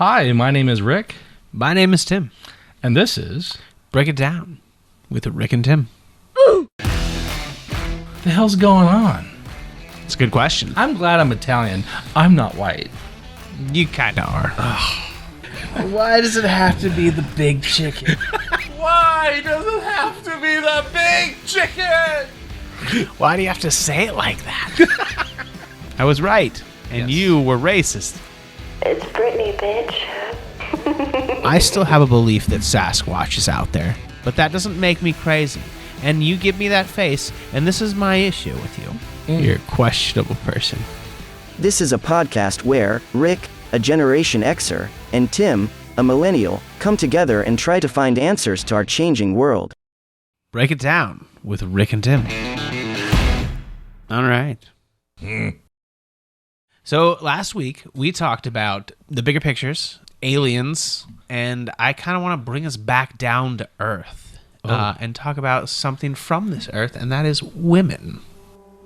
Hi, my name is Rick. My name is Tim. And this is... Break It Down with Rick and Tim. The hell's going on? It's a good question. I'm glad I'm Italian. I'm not white. You kind of are. Why does it have to be the big chicken? Why does it have to be the big chicken? Why do you have to say it like that? I was right, and you were racist. It's Britney, bitch. I still have a belief that Sasquatch is out there, but that doesn't make me crazy. And you give me that face, and this is my issue with you. You're a questionable person. This is a podcast where Rick, a Generation Xer, and Tim, a millennial, come together and try to find answers to our changing world. Break It Down with Rick and Tim. All right. So last week, we talked about the bigger pictures, aliens, and I kind of want to bring us back down to Earth and talk about something from this Earth, and that is women.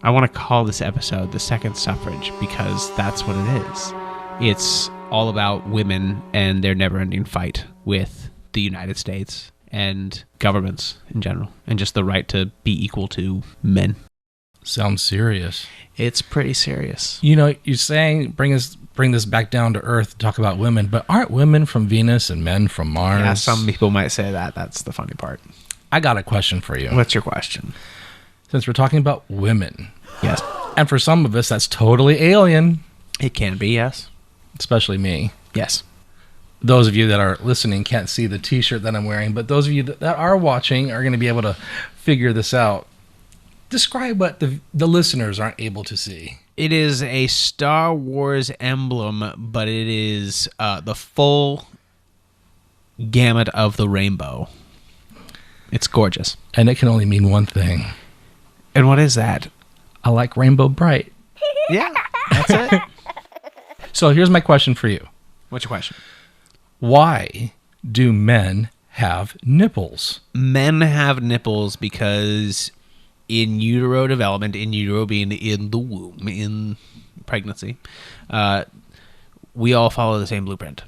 I want to call this episode The Second Suffrage because that's what it is. It's all about women and their never-ending fight with the United States and governments in general, and just the right to be equal to men. Sounds serious. It's pretty serious. You know, you're saying bring this back down to Earth to talk about women, but aren't women from Venus and men from Mars? Yeah, some people might say that. That's the funny part. I got a question for you. What's your question? Since we're talking about women. Yes. And for some of us, that's totally alien. It can be, yes. Especially me. Yes. Those of you that are listening can't see the t-shirt that I'm wearing, but those of you that are watching are going to be able to figure this out. Describe what the listeners aren't able to see. It is a Star Wars emblem, but it is the full gamut of the rainbow. It's gorgeous. And it can only mean one thing. And what is that? I like Rainbow Bright. Yeah, that's it. So here's my question for you. What's your question? Why do men have nipples? Men have nipples because in utero development, in utero being in the womb, in pregnancy, we all follow the same blueprint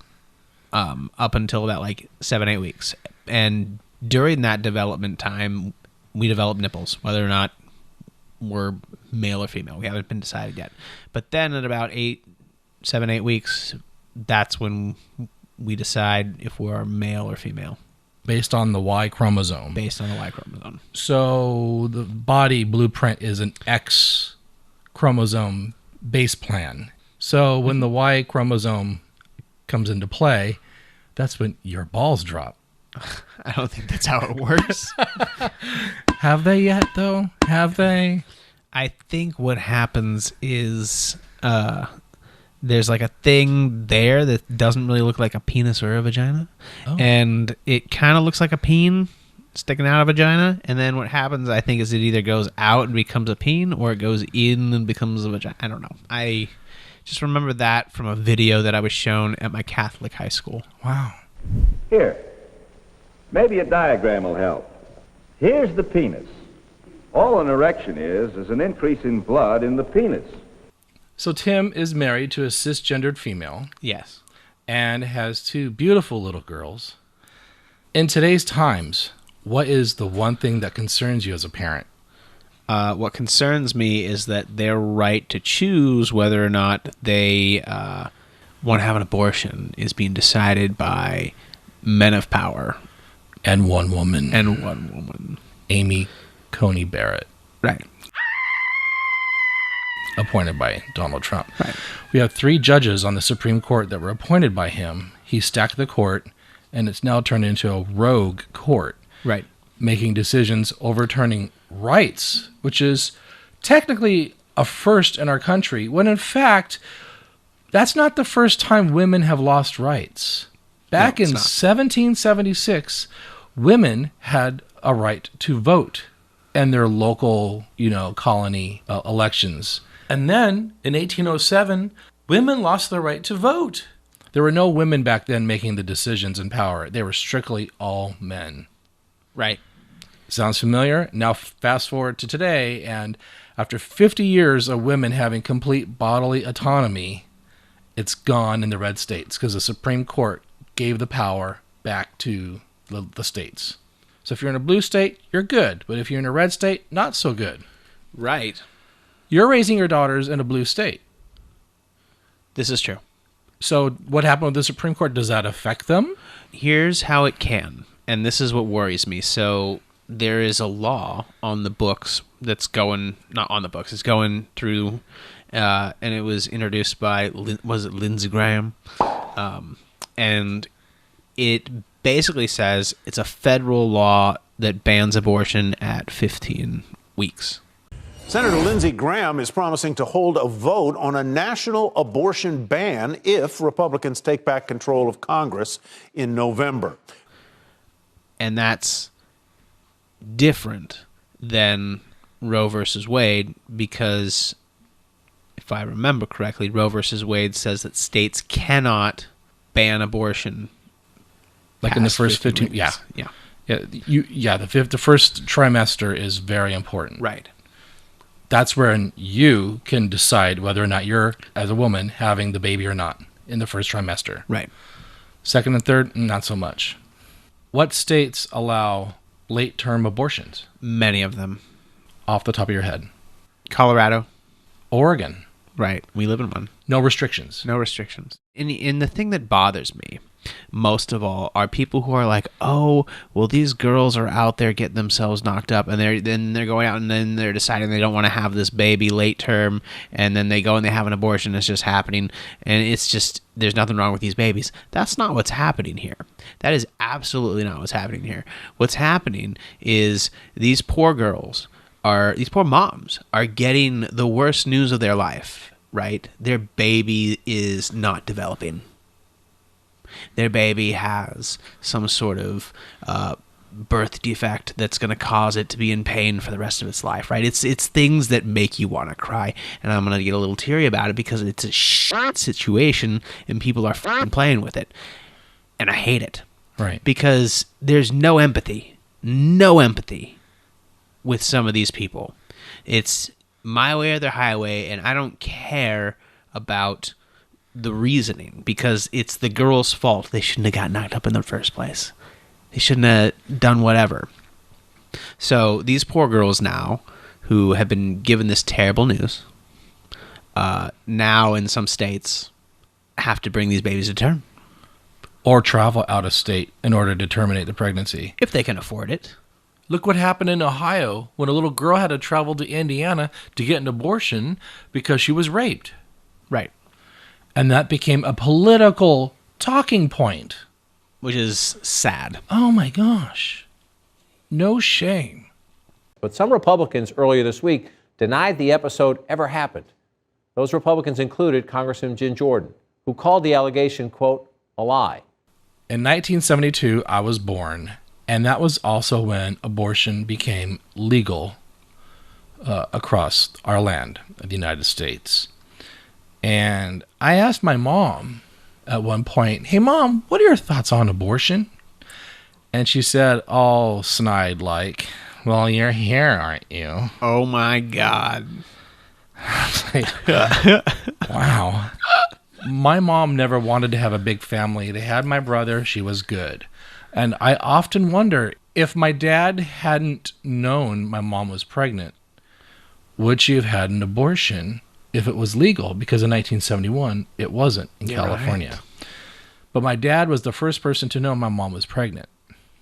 up until about 7-8 weeks. And during that development time, we develop nipples, whether or not we're male or female. We haven't been decided yet. But then at about 7-8 weeks, that's when we decide if we're male or female. Based on the Y chromosome. Based on the Y chromosome. So the body blueprint is an X chromosome base plan. So when the Y chromosome comes into play, that's when your balls drop. I don't think that's how it works. Have they yet, though? Have they? I think what happens is there's a thing there that doesn't really look like a penis or a vagina. Oh. And it kind of looks like a peen sticking out of a vagina. And then what happens, I think, is it either goes out and becomes a peen or it goes in and becomes a vagina. I don't know. I just remember that from a video that I was shown at my Catholic high school. Wow. Here, maybe a diagram will help. Here's the penis. All an erection is an increase in blood in the penis. So Tim is married to a cisgendered female. Yes. And has two beautiful little girls. In today's times, what is the one thing that concerns you as a parent? What concerns me is that their right to choose whether or not they want to have an abortion is being decided by men of power. And one woman. Amy Coney Barrett. Right. Appointed by Donald Trump. Right. We have 3 judges on the Supreme Court that were appointed by him. He stacked the court, and it's now turned into a rogue court. Right. Making decisions overturning rights, which is technically a first in our country, when in fact, that's not the first time women have lost rights. Back in 1776, women had a right to vote in their local, colony elections. And then in 1807, women lost their right to vote. There were no women back then making the decisions in power. They were strictly all men. Right. Sounds familiar? Now fast forward to today, and after 50 years of women having complete bodily autonomy, it's gone in the red states because the Supreme Court gave the power back to the states. So if you're in a blue state, you're good. But if you're in a red state, not so good. Right. You're raising your daughters in a blue state. This is true. So what happened with the Supreme Court? Does that affect them? Here's how it can, and this is what worries me. So there is a law on the books that's going, not on the books, it's going through, and it was introduced by, was it Lindsey Graham? And it basically says it's a federal law that bans abortion at 15 weeks. Senator Lindsey Graham is promising to hold a vote on a national abortion ban if Republicans take back control of Congress in November. And that's different than Roe versus Wade because, if I remember correctly, Roe versus Wade says that states cannot ban abortion. Like in the first 15 weeks. Yeah. The first trimester is very important. Right. That's where you can decide whether or not you're, as a woman, having the baby or not in the first trimester. Right. Second and third, not so much. What states allow late-term abortions? Many of them. Off the top of your head. Colorado. Oregon. Right. We live in one. No restrictions. No restrictions. And the thing that bothers me most of all are people who are like, oh, well, these girls are out there getting themselves knocked up, and they're going out and then they're deciding they don't want to have this baby late term, and then they go and they have an abortion. It's just happening, and it's just, there's nothing wrong with these babies. That's not what's happening here. That is absolutely not what's happening here. What's happening is these poor girls these poor moms are getting the worst news of their life, right? Their baby is not developing. Their baby has some sort of birth defect that's going to cause it to be in pain for the rest of its life, right? It's things that make you want to cry, and I'm going to get a little teary about it because it's a shit situation, and people are fucking playing with it, and I hate it. Right. Because there's no empathy with some of these people. It's my way or the highway, and I don't care about the reasoning because it's the girl's fault. They shouldn't have got knocked up in the first place. They shouldn't have done whatever. So these poor girls now who have been given this terrible news, now in some states have to bring these babies to term. Or travel out of state in order to terminate the pregnancy. If they can afford it. Look what happened in Ohio when a little girl had to travel to Indiana to get an abortion because she was raped. Right. And that became a political talking point. Which is sad. Oh my gosh. No shame. But some Republicans earlier this week denied the episode ever happened. Those Republicans included Congressman Jim Jordan, who called the allegation, quote, a lie. In 1972, I was born, and that was also when abortion became legal across our land, the United States. And I asked my mom at one point, hey, Mom, what are your thoughts on abortion? And she said, all snide-like, well, you're here, aren't you? Oh, my God. Wow. My mom never wanted to have a big family. They had my brother. She was good. And I often wonder, if my dad hadn't known my mom was pregnant, would she have had an abortion if it was legal? Because in 1971, it wasn't in California. Right. But my dad was the first person to know my mom was pregnant.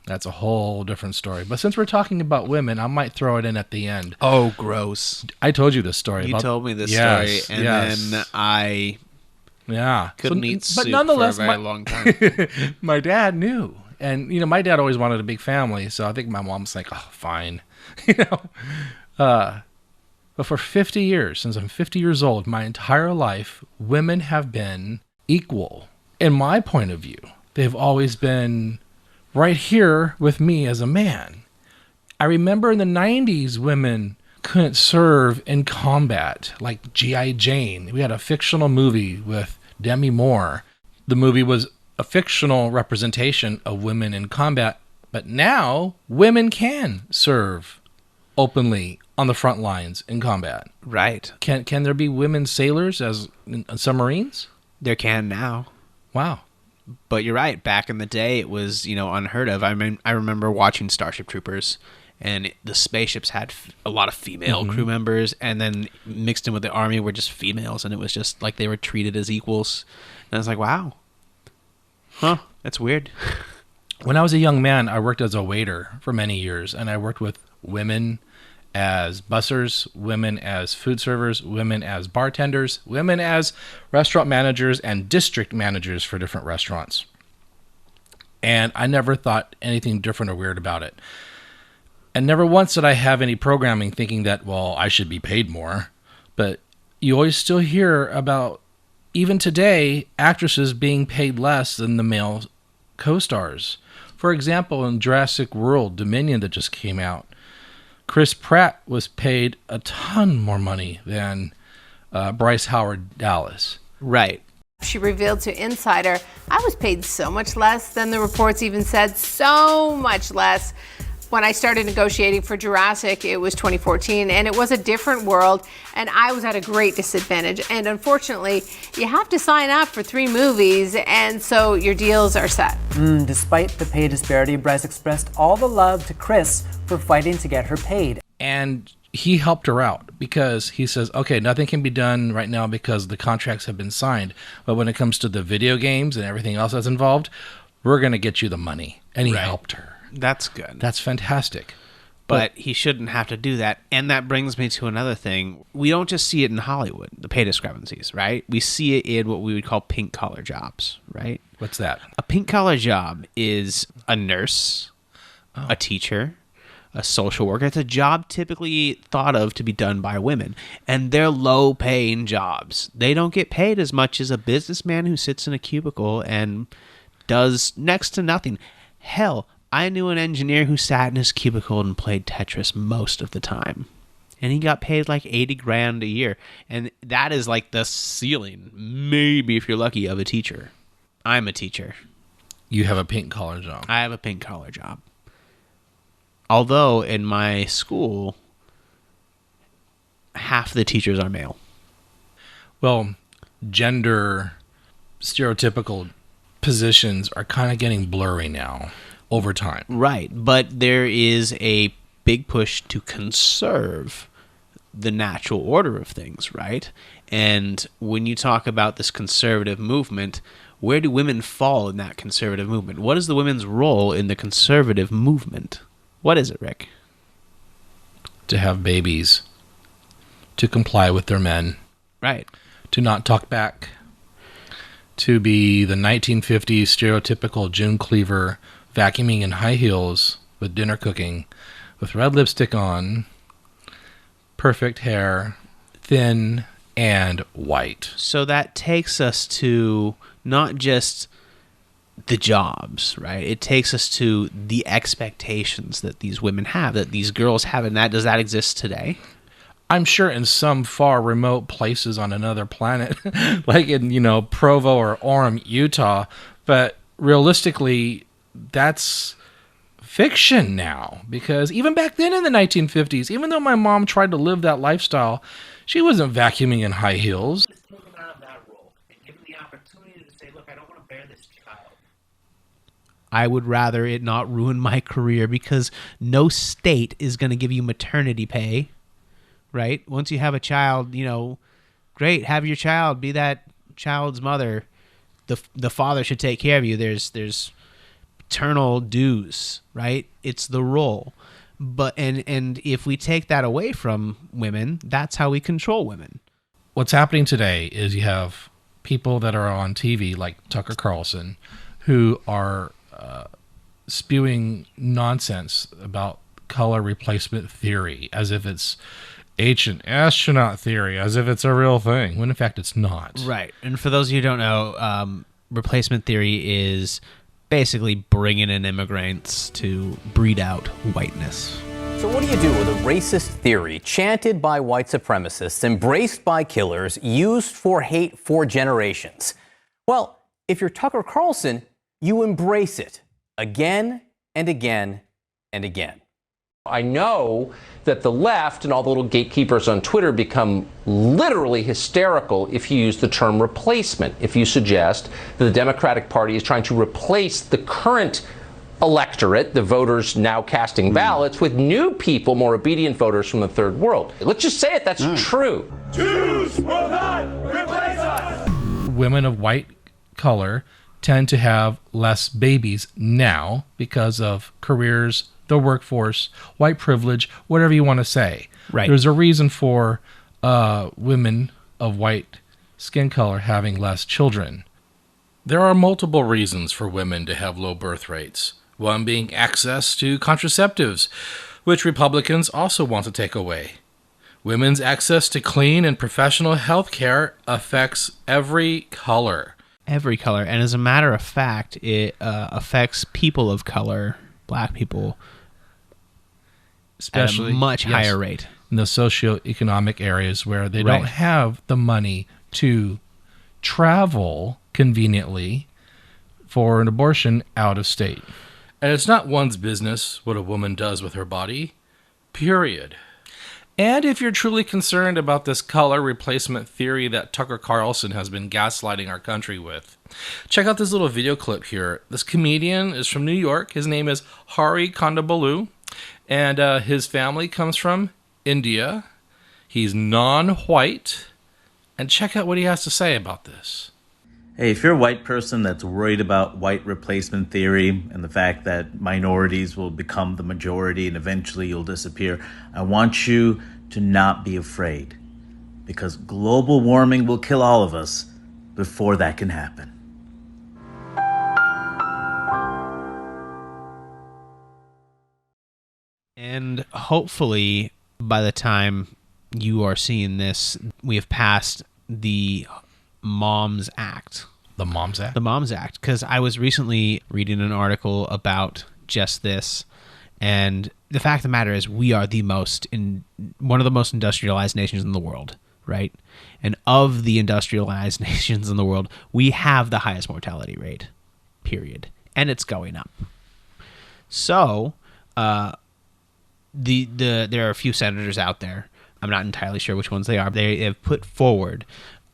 That's a whole different story. But since we're talking about women, I might throw it in at the end. Oh, gross. I told you this story. You told me this story, and then I couldn't eat soup for a very long time. My dad knew. And, my dad always wanted a big family, so I think my mom's like, oh, fine. But for 50 years, since I'm 50 years old, my entire life, women have been equal. In my point of view, they've always been right here with me as a man. I remember in the 90s, women couldn't serve in combat, like G.I. Jane. We had a fictional movie with Demi Moore. The movie was a fictional representation of women in combat, but now women can serve openly on the front lines in combat. Right. Can there be women sailors as in submarines? There can now. Wow. But you're right. Back in the day, it was, unheard of. I mean, I remember watching Starship Troopers, and the spaceships had a lot of female crew members, and then mixed in with the Army were just females, and it was just like they were treated as equals. And I was like, wow. Huh, that's weird. When I was a young man, I worked as a waiter for many years, and I worked with women as bussers, women as food servers, women as bartenders, women as restaurant managers and district managers for different restaurants. And I never thought anything different or weird about it. And never once did I have any programming thinking that, well, I should be paid more. But you always still hear about, even today, actresses being paid less than the male co-stars. For example, in Jurassic World Dominion that just came out, Chris Pratt was paid a ton more money than Bryce Howard Dallas. Right. She revealed to Insider, I was paid so much less than the reports even said, so much less. When I started negotiating for Jurassic, it was 2014, and it was a different world, and I was at a great disadvantage. And unfortunately, you have to sign up for 3 movies, and so your deals are set. Despite the pay disparity, Bryce expressed all the love to Chris for fighting to get her paid. And he helped her out because he says, okay, nothing can be done right now because the contracts have been signed. But when it comes to the video games and everything else that's involved, we're going to get you the money. And he helped her. That's good. That's fantastic. But he shouldn't have to do that. And that brings me to another thing. We don't just see it in Hollywood, the pay discrepancies, right? We see it in what we would call pink-collar jobs, right? What's that? A pink-collar job is a nurse, a teacher, a social worker. It's a job typically thought of to be done by women. And they're low-paying jobs. They don't get paid as much as a businessman who sits in a cubicle and does next to nothing. Hell, I knew an engineer who sat in his cubicle and played Tetris most of the time. And he got paid like $80,000 a year. And that is like the ceiling, maybe if you're lucky, of a teacher. I'm a teacher. You have a pink-collar job. I have a pink-collar job. Although in my school, half the teachers are male. Well, gender stereotypical positions are kind of getting blurry now over time. Right, but there is a big push to conserve the natural order of things, right? And when you talk about this conservative movement, where do women fall in that conservative movement? What is the women's role in the conservative movement? What is it, Rick? To have babies, to comply with their men. Right. To not talk back. To be the 1950s stereotypical June Cleaver vacuuming in high heels with dinner cooking, with red lipstick on, perfect hair, thin and white. So that takes us to not just the jobs, right? It takes us to the expectations that these women have, that these girls have, and does that exist today? I'm sure in some far remote places on another planet, like in, Provo or Orem, Utah, but realistically, that's fiction now, because even back then in the 1950s, even though my mom tried to live that lifestyle, she wasn't vacuuming in high heels. Taken out of that role and given the opportunity to say, look, I don't want to bear this child. I would rather it not ruin my career, because no state is going to give you maternity pay, right? Once you have a child, great, have your child, be that child's mother. The father should take care of you. There's paternal dues, right? It's the role. But and if we take that away from women, that's how we control women. What's happening today is you have people that are on TV like Tucker Carlson who are spewing nonsense about color replacement theory as if it's ancient astronaut theory, as if it's a real thing, when in fact it's not. Right. And for those of you who don't know, replacement theory is basically bringing in immigrants to breed out whiteness. So what do you do with a racist theory chanted by white supremacists, embraced by killers, used for hate for generations? Well, if you're Tucker Carlson, you embrace it again and again and again. I know that the left and all the little gatekeepers on Twitter become literally hysterical if you use the term replacement, if you suggest that the Democratic Party is trying to replace the current electorate, the voters now casting ballots, with new people, more obedient voters from the third world. Let's just say it, that's true. Jews will not replace us! Women of white color tend to have less babies now because of careers, the workforce, white privilege, whatever you want to say. Right. There's a reason for women of white skin color having less children. There are multiple reasons for women to have low birth rates. One being access to contraceptives, which Republicans also want to take away. Women's access to clean and professional health care affects every color. Every color. And as a matter of fact, it affects people of color, black people, especially at a much higher rate. In the socioeconomic areas where they don't have the money to travel conveniently for an abortion out of state. And it's not one's business what a woman does with her body, period. And if you're truly concerned about this color replacement theory that Tucker Carlson has been gaslighting our country with, check out this little video clip here. This comedian is from New York. His name is Hari Kondabolu, and his family comes from India. He's non-white, and check out what he has to say about this. Hey, if you're a white person that's worried about white replacement theory and the fact that minorities will become the majority and eventually you'll disappear, I want you to not be afraid, because global warming will kill all of us before that can happen. And hopefully by the time you are seeing this, we have passed the Moms Act. The Moms Act? The Moms Act. Because I was recently reading an article about just this, and the fact of the matter is we are one of the most industrialized nations in the world, right? And of the industrialized nations in the world, we have the highest mortality rate, period. And it's going up. So, there are a few senators out there. I'm not entirely sure which ones they are. They have put forward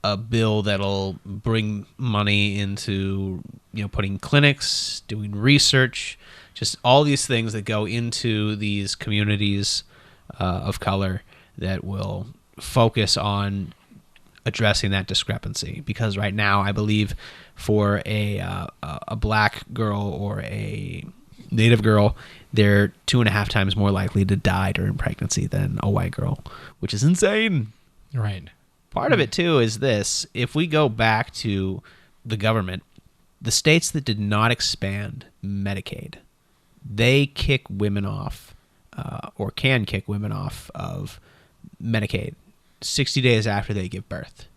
a bill that'll bring money into, putting clinics, doing research, just all these things that go into these communities of color that will focus on addressing that discrepancy. Because right now, I believe for a black girl or a Native girl, they're 2.5 times more likely to die during pregnancy than a white girl, which is insane. Right. Part of it, too, is this. If we go back to the government, the states that did not expand Medicaid, they kick women off or can kick women off of Medicaid 60 days after they give birth.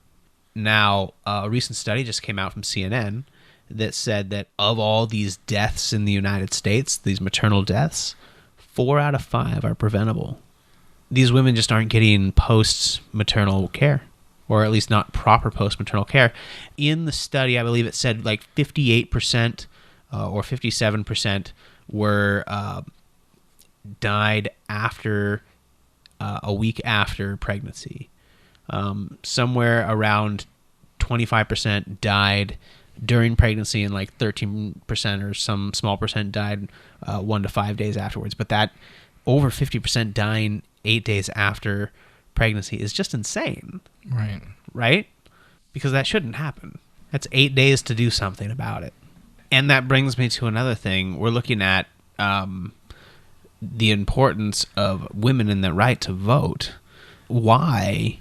Now, a recent study just came out from CNN that said that of all these deaths in the United States, these maternal deaths, 4 out of 5 are preventable. These women just aren't getting post-maternal care, or at least not proper post-maternal care. In the study, I believe it said like 58% or 57% were died after a week after pregnancy. Somewhere around 25% died during pregnancy, and like 13% or some small percent died 1 to 5 days afterwards. But that over 50% dying 8 days after pregnancy is just insane. Right? Because that shouldn't happen. That's 8 days to do something about it. And that brings me to another thing. We're looking at the importance of women and the right to vote. Why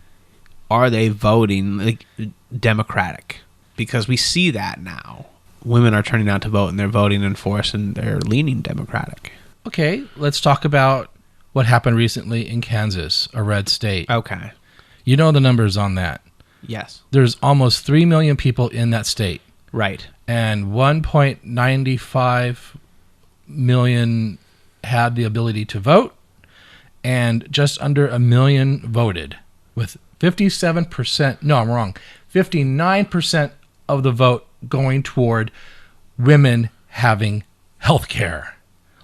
are they voting Democratic? Because we see that now. Women are turning out to vote, and they're voting in force, and they're leaning Democratic. Okay, let's talk about what happened recently in Kansas, a red state. Okay. You know the numbers on that. Yes. There's almost 3 million people in that state. Right. And 1.95 million had the ability to vote, and just under 1 million voted, with 59% of the vote going toward women having health care.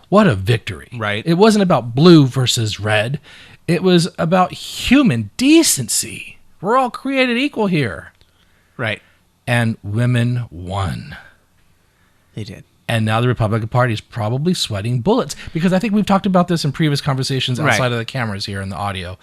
What a victory. Right. It wasn't about blue versus red. It was about human decency. We're all created equal here. Right. And women won. They did. And now the Republican Party is probably sweating bullets, because I think we've talked about this in previous conversations outside of the cameras here in the audio.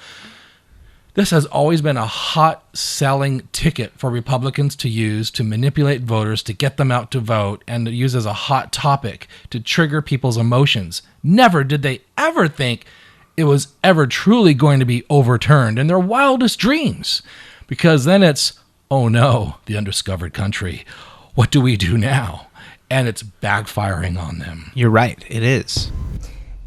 This has always been a hot selling ticket for Republicans to use to manipulate voters, to get them out to vote, and to use as a hot topic to trigger people's emotions. Never did they ever think it was ever truly going to be overturned in their wildest dreams. Because then it's, oh no, the undiscovered country. What do we do now? And it's backfiring on them. You're right. It is.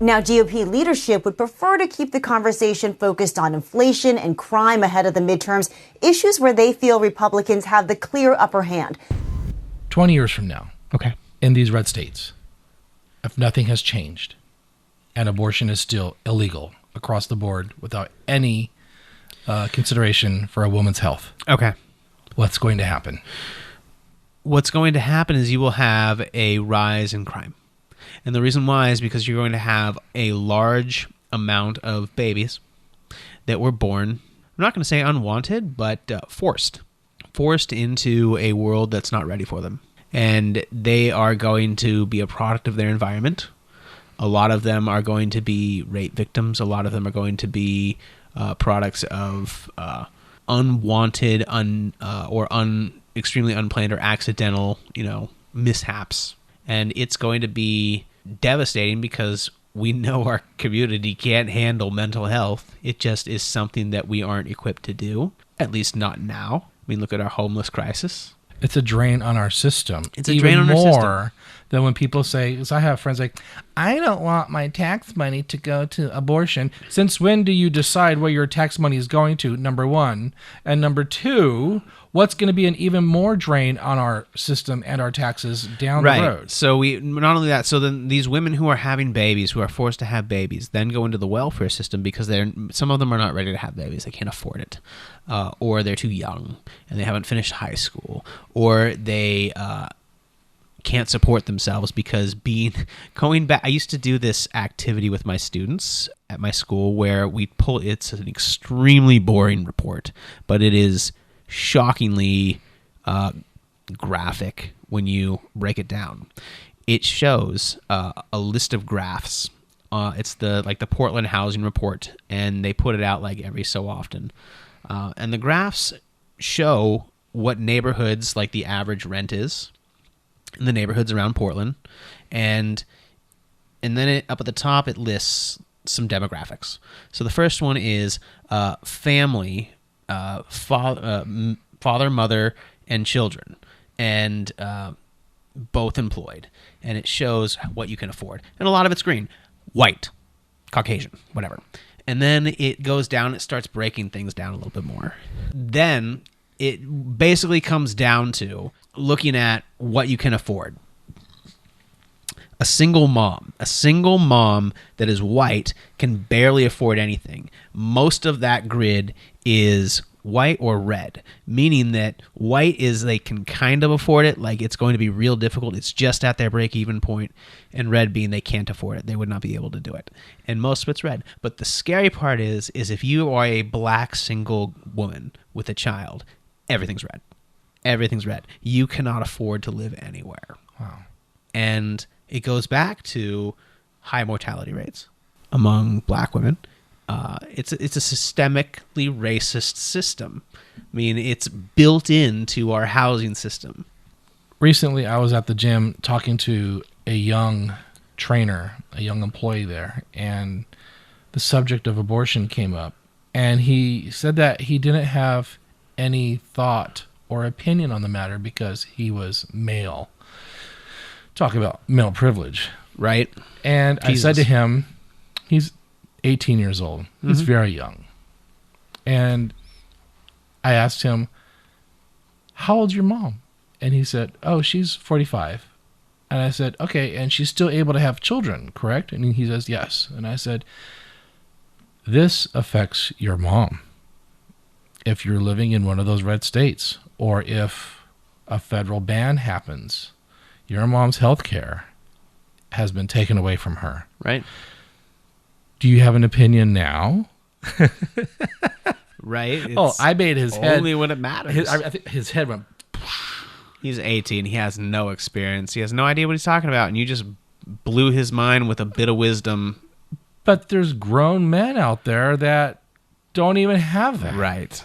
Now, GOP leadership would prefer to keep the conversation focused on inflation and crime ahead of the midterms, issues where they feel Republicans have the clear upper hand. 20 years from now, okay, in these red states, if nothing has changed and abortion is still illegal across the board without any consideration for a woman's health, okay, what's going to happen? What's going to happen is you will have a rise in crime. And the reason why is because you're going to have a large amount of babies that were born, I'm not going to say unwanted, but forced into a world that's not ready for them. And they are going to be a product of their environment. A lot of them are going to be rape victims. A lot of them are going to be products of unwanted, extremely unplanned or accidental, mishaps. And it's going to be devastating because we know our community can't handle mental health. It just is something that we aren't equipped to do, at least not now. I mean, look at our homeless crisis. It's a drain on our system. It's a drain on our system. More than when people say, because I have friends like, I don't want my tax money to go to abortion. Since when do you decide where your tax money is going to, number one? And number two, what's going to be an even more drain on our system and our taxes down the road? So we not only that, so then these women who are having babies, who are forced to have babies, then go into the welfare system because some of them are not ready to have babies. They can't afford it. Or they're too young and they haven't finished high school, or they can't support themselves because going back. I used to do this activity with my students at my school where it's an extremely boring report, but it is shockingly graphic when you break it down. It shows a list of graphs. It's the Portland housing report, and they put it out like every so often. And the graphs show what neighborhoods like the average rent is in the neighborhoods around Portland, and then up at the top it lists some demographics. So the first one is family, father, mother, and children, and both employed, and it shows what you can afford, and a lot of it's green, white, Caucasian, whatever. And then it goes down, it starts breaking things down a little bit more. Then it basically comes down to looking at what you can afford. A single mom that is white can barely afford anything. Most of that grid is white or red, meaning that white is they can kind of afford it, like it's going to be real difficult, it's just at their break-even point, and red being they can't afford it, they would not be able to do it. And most of it's red. But the scary part is if you are a black single woman with a child, everything's red. Everything's red. You cannot afford to live anywhere. Wow. And it goes back to high mortality rates among black women. It's a systemically racist system. I mean, it's built into our housing system. Recently, I was at the gym talking to a young trainer, a young employee there, and the subject of abortion came up. And he said that he didn't have any thought or opinion on the matter because he was male. Talk about male privilege. Right. And Jesus. I said to him, he's 18 years old. He's very young. And I asked him, how old's your mom? And he said, oh, she's 45. And I said, okay, and she's still able to have children, correct? And he says, yes. And I said, this affects your mom. If you're living in one of those red states, or if a federal ban happens, your mom's health care has been taken away from her. Right. Do you have an opinion now? Right. I made his head. Only when it matters. I think his head went. He's 18. He has no experience. He has no idea what he's talking about. And you just blew his mind with a bit of wisdom. But there's grown men out there that don't even have that. Right.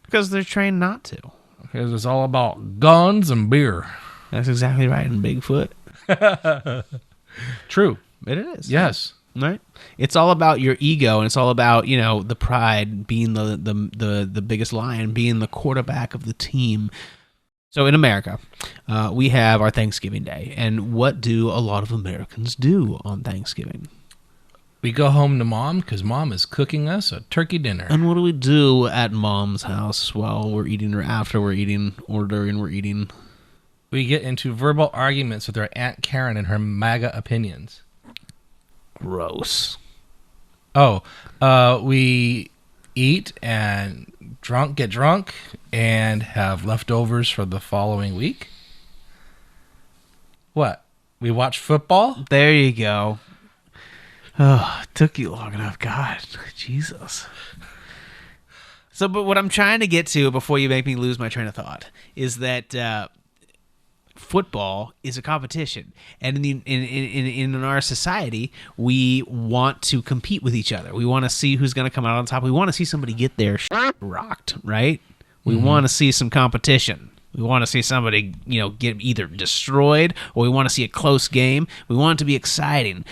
Because they're trained not to. Because it's all about guns and beer. That's exactly right. And Bigfoot. True. It is. Yes. Right. It's all about your ego, and it's all about, the pride, being the biggest lion, being the quarterback of the team. So in America, we have our Thanksgiving Day. And what do a lot of Americans do on Thanksgiving? We go home to Mom because Mom is cooking us a turkey dinner. And what do we do at Mom's house while we're eating, or after we're eating, or during we're eating? We get into verbal arguments with our Aunt Karen and her MAGA opinions. Gross. We eat and get drunk, and have leftovers for the following week. What? We watch football? There you go. Oh, it took you long enough. God, Jesus. So, but what I'm trying to get to before you make me lose my train of thought is that football is a competition, and in our society, we want to compete with each other. We want to see who's going to come out on top. We want to see somebody get their shit rocked, right? We want to see some competition. We want to see somebody, get either destroyed, or we want to see a close game. We want it to be exciting.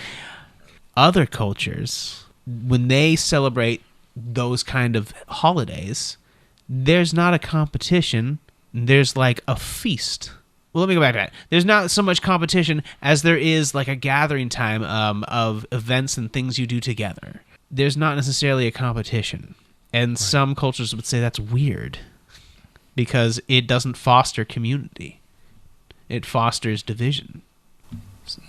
Other cultures, when they celebrate those kind of holidays, there's not a competition. There's like a feast. Well, let me go back to that. There's not so much competition as there is like a gathering time of events and things you do together. There's not necessarily a competition. And some cultures would say that's weird because it doesn't foster community. It fosters division.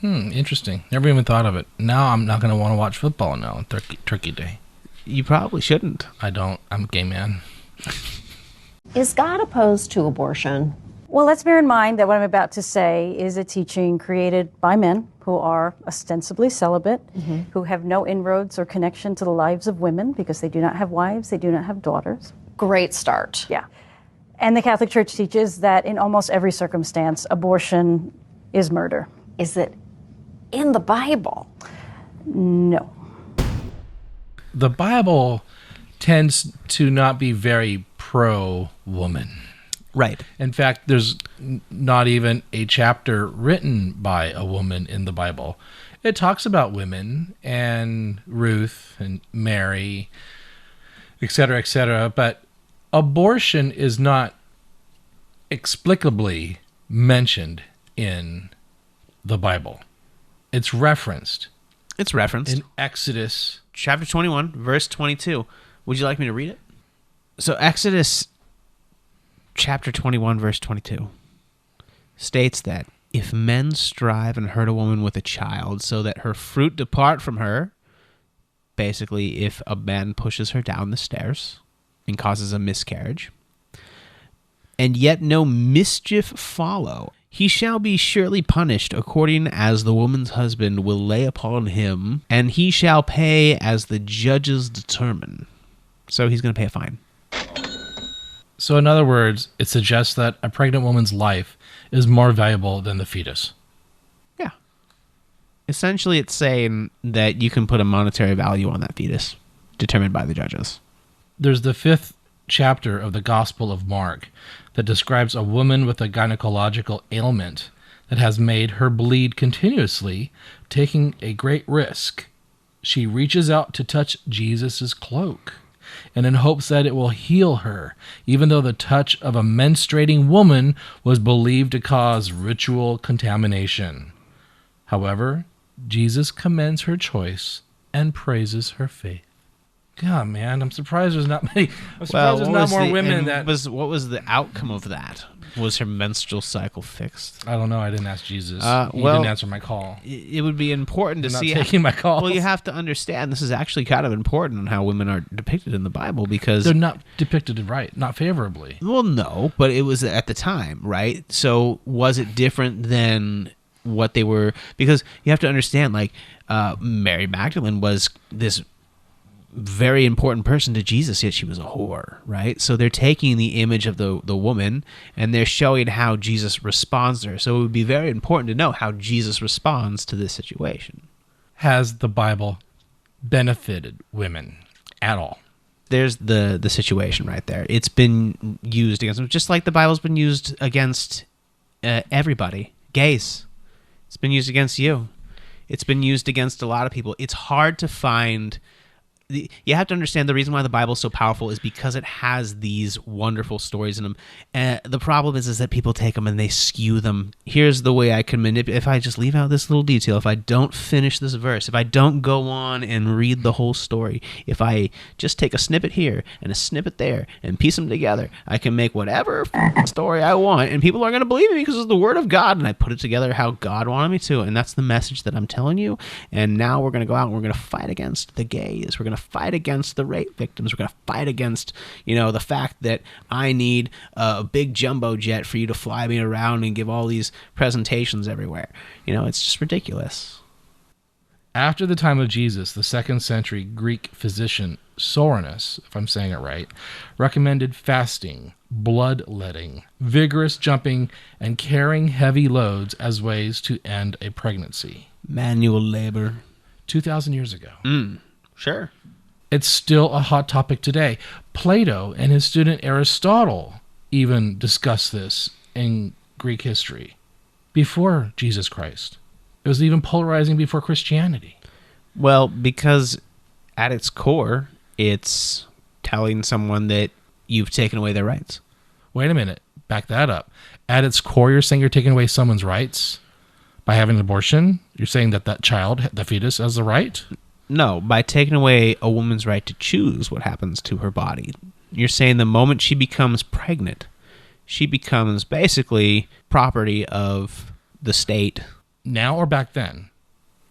Interesting. Never even thought of it. Now I'm not going to want to watch football now on Turkey Day. You probably shouldn't. I don't. I'm a gay man. Is God opposed to abortion? Well, let's bear in mind that what I'm about to say is a teaching created by men who are ostensibly celibate, who have no inroads or connection to the lives of women because they do not have wives, they do not have daughters. Great start. Yeah. And the Catholic Church teaches that in almost every circumstance, abortion is murder. Is it in the Bible? No. The Bible tends to not be very pro-woman. Right. In fact, there's not even a chapter written by a woman in the Bible. It talks about women and Ruth and Mary, etc., but abortion is not explicably mentioned in the Bible. It's referenced. It's referenced. In Exodus. Chapter 21, verse 22. Would you like me to read it? So Exodus chapter 21, verse 22 states that if men strive and hurt a woman with a child so that her fruit depart from her, basically if a man pushes her down the stairs and causes a miscarriage, and yet no mischief follow, he shall be surely punished according as the woman's husband will lay upon him, and he shall pay as the judges determine. So he's going to pay a fine. So in other words, it suggests that a pregnant woman's life is more valuable than the fetus. Yeah. Essentially, it's saying that you can put a monetary value on that fetus, determined by the judges. There's the 5th chapter of the Gospel of Mark that describes a woman with a gynecological ailment that has made her bleed continuously, taking a great risk. She reaches out to touch Jesus' cloak, and in hopes that it will heal her, even though the touch of a menstruating woman was believed to cause ritual contamination. However, Jesus commends her choice and praises her faith. God, man, I'm surprised there's not many. I'm surprised there's not more women that. What was the outcome of that? Was her menstrual cycle fixed? I don't know. I didn't ask Jesus. He didn't answer my call. It would be important to see. Not taking my calls. Well, you have to understand this is actually kind of important on how women are depicted in the Bible because they're not depicted right, not favorably. Well, no, but it was at the time, right? So was it different than what they were, because you have to understand, like, Mary Magdalene was this very important person to Jesus, yet she was a whore, right? So they're taking the image of the woman and they're showing how Jesus responds to her. So it would be very important to know how Jesus responds to this situation. Has the Bible benefited women at all? There's the situation right there. It's been used against them, just like the Bible's been used against everybody. Gays. It's been used against you. It's been used against a lot of people. It's hard to find... You have to understand the reason why the Bible is so powerful is because it has these wonderful stories in them. The problem is that people take them and they skew them. Here's the way I can manipulate. If I just leave out this little detail, if I don't finish this verse, if I don't go on and read the whole story, if I just take a snippet here and a snippet there and piece them together, I can make whatever story I want, and people are going to believe me because it's the Word of God, and I put it together how God wanted me to, and that's the message that I'm telling you. And now we're going to go out and we're going to fight against the gays. We're going to fight against the rape victims. We're going to fight against, the fact that I need a big jumbo jet for you to fly me around and give all these presentations everywhere. It's just ridiculous. After the time of Jesus, the 2nd century Greek physician Soranus, if I'm saying it right, recommended fasting, bloodletting, vigorous jumping, and carrying heavy loads as ways to end a pregnancy. Manual labor. 2,000 years ago. Sure. It's still a hot topic today. Plato and his student Aristotle even discussed this in Greek history before Jesus Christ. It was even polarizing before Christianity. Well, because at its core, it's telling someone that you've taken away their rights. Wait a minute. Back that up. At its core, you're saying you're taking away someone's rights by having an abortion? You're saying that child, the fetus, has the right? No, by taking away a woman's right to choose what happens to her body. You're saying the moment she becomes pregnant, she becomes basically property of the state. Now or back then?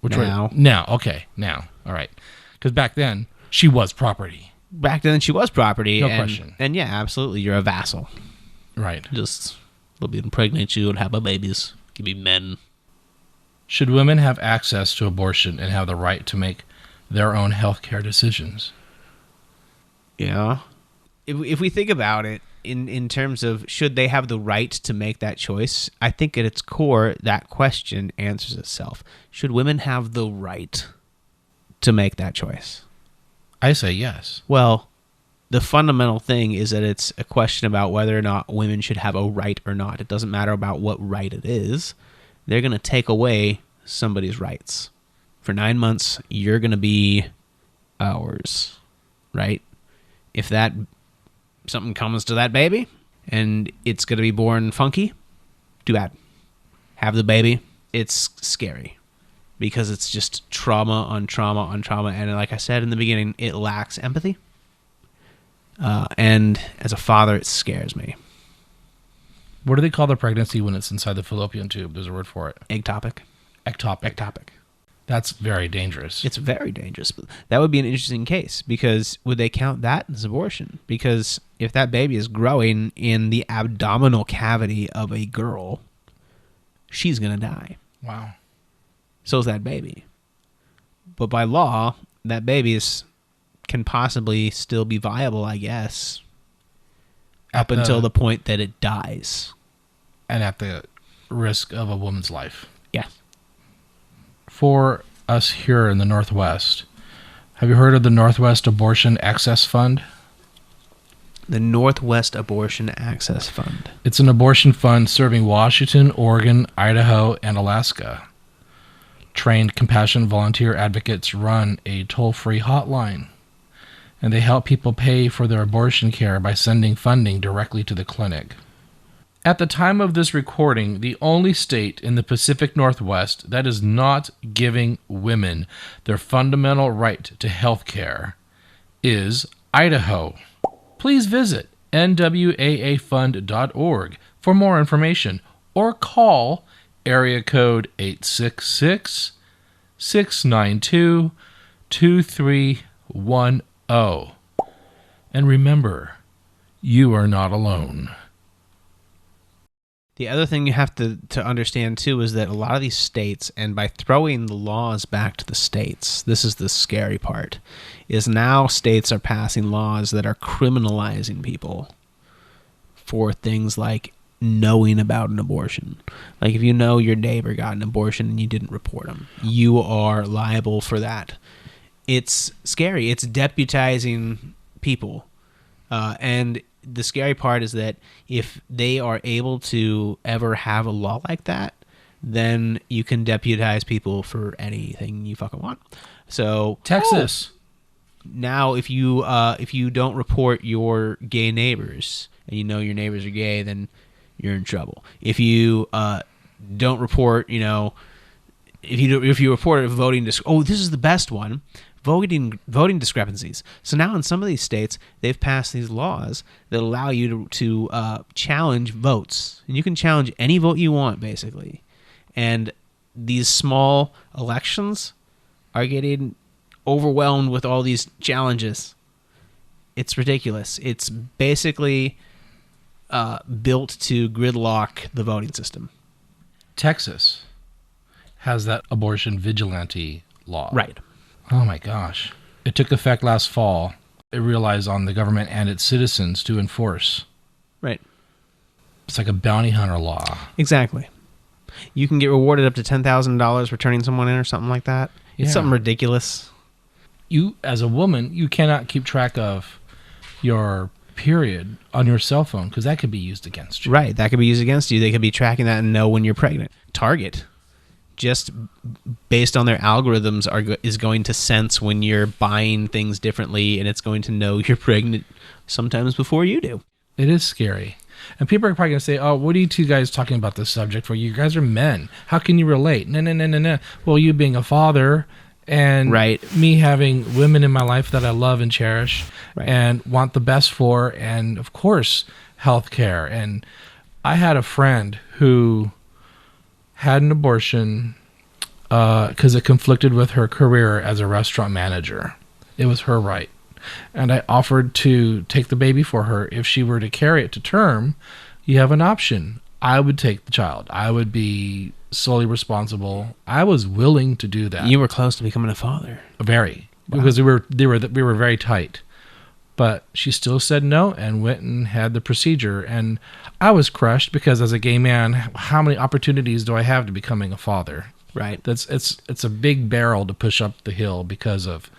Now. Now, okay, now. All right. Because back then, she was property. Back then, she was property. No question. And yeah, absolutely, you're a vassal. Right. Just, they'll impregnate you and have babies. Give me men. Should women have access to abortion and have the right to make their own healthcare decisions? Yeah. If we think about it in terms of should they have the right to make that choice, I think at its core, that question answers itself. Should women have the right to make that choice? I say yes. Well, the fundamental thing is that it's a question about whether or not women should have a right or not. It doesn't matter about what right it is. They're going to take away somebody's rights. For 9 months, you're going to be ours, right? If something comes to that baby and it's going to be born funky, too bad. Have the baby. It's scary because it's just trauma on trauma on trauma. And like I said in the beginning, it lacks empathy. And as a father, it scares me. What do they call the pregnancy when it's inside the fallopian tube? There's a word for it. Ectopic. Ectopic. That's very dangerous. It's very dangerous. That would be an interesting case because would they count that as abortion? Because if that baby is growing in the abdominal cavity of a girl, she's going to die. Wow. So is that baby. But by law, that baby can possibly still be viable, I guess, up until the point that it dies. And at the risk of a woman's life. Yeah. For us here in the Northwest, have you heard of the Northwest Abortion Access Fund? The Northwest Abortion Access Fund. It's an abortion fund serving Washington, Oregon, Idaho, and Alaska. Trained compassion volunteer advocates run a toll-free hotline, and they help people pay for their abortion care by sending funding directly to the clinic. At the time of this recording, the only state in the Pacific Northwest that is not giving women their fundamental right to health care is Idaho. Please visit nwaafund.org for more information or call area code 866-692-2310. And remember, you are not alone. The other thing you have to understand, too, is that a lot of these states, and by throwing the laws back to the states, this is the scary part, is now states are passing laws that are criminalizing people for things like knowing about an abortion. Like if you know your neighbor got an abortion and you didn't report them, you are liable for that. It's scary. It's deputizing people. And the scary part is that if they are able to ever have a law like that, then you can deputize people for anything you fucking want. So Texas. Now, if you don't report your gay neighbors and you know your neighbors are gay, then you're in trouble. If you don't report, if you report a voting this is the best one. Voting discrepancies. So now in some of these states, they've passed these laws that allow you to challenge votes. And you can challenge any vote you want, basically. And these small elections are getting overwhelmed with all these challenges. It's ridiculous. It's basically built to gridlock the voting system. Texas has that abortion vigilante law. Right. Oh my gosh. It took effect last fall. It relies on the government and its citizens to enforce. Right. It's like a bounty hunter law. Exactly. You can get rewarded up to $10,000 for turning someone in or something like that. It's Yeah. something ridiculous. You, as a woman, you cannot keep track of your period on your cell phone because that could be used against you. Right. That could be used against you. They could be tracking that and know when you're pregnant. Target, just based on their algorithms, is going to sense when you're buying things differently, and it's going to know you're pregnant sometimes before you do. It is scary. And people are probably going to say, oh, what are you two guys talking about this subject for? You guys are men. How can you relate? No. Well, you being a father and me having women in my life that I love and cherish and want the best for, and, of course, healthcare. And I had a friend who had an abortion because it conflicted with her career as a restaurant manager. It was her right. And I offered to take the baby for her. If she were to carry it to term, you have an option. I would take the child. I would be solely responsible. I was willing to do that. You were close to becoming a father. Very. Wow. Because we were very tight. But she still said no and went and had the procedure. And I was crushed because as a gay man, how many opportunities do I have to becoming a father? Right. It's a big barrel to push up the hill because of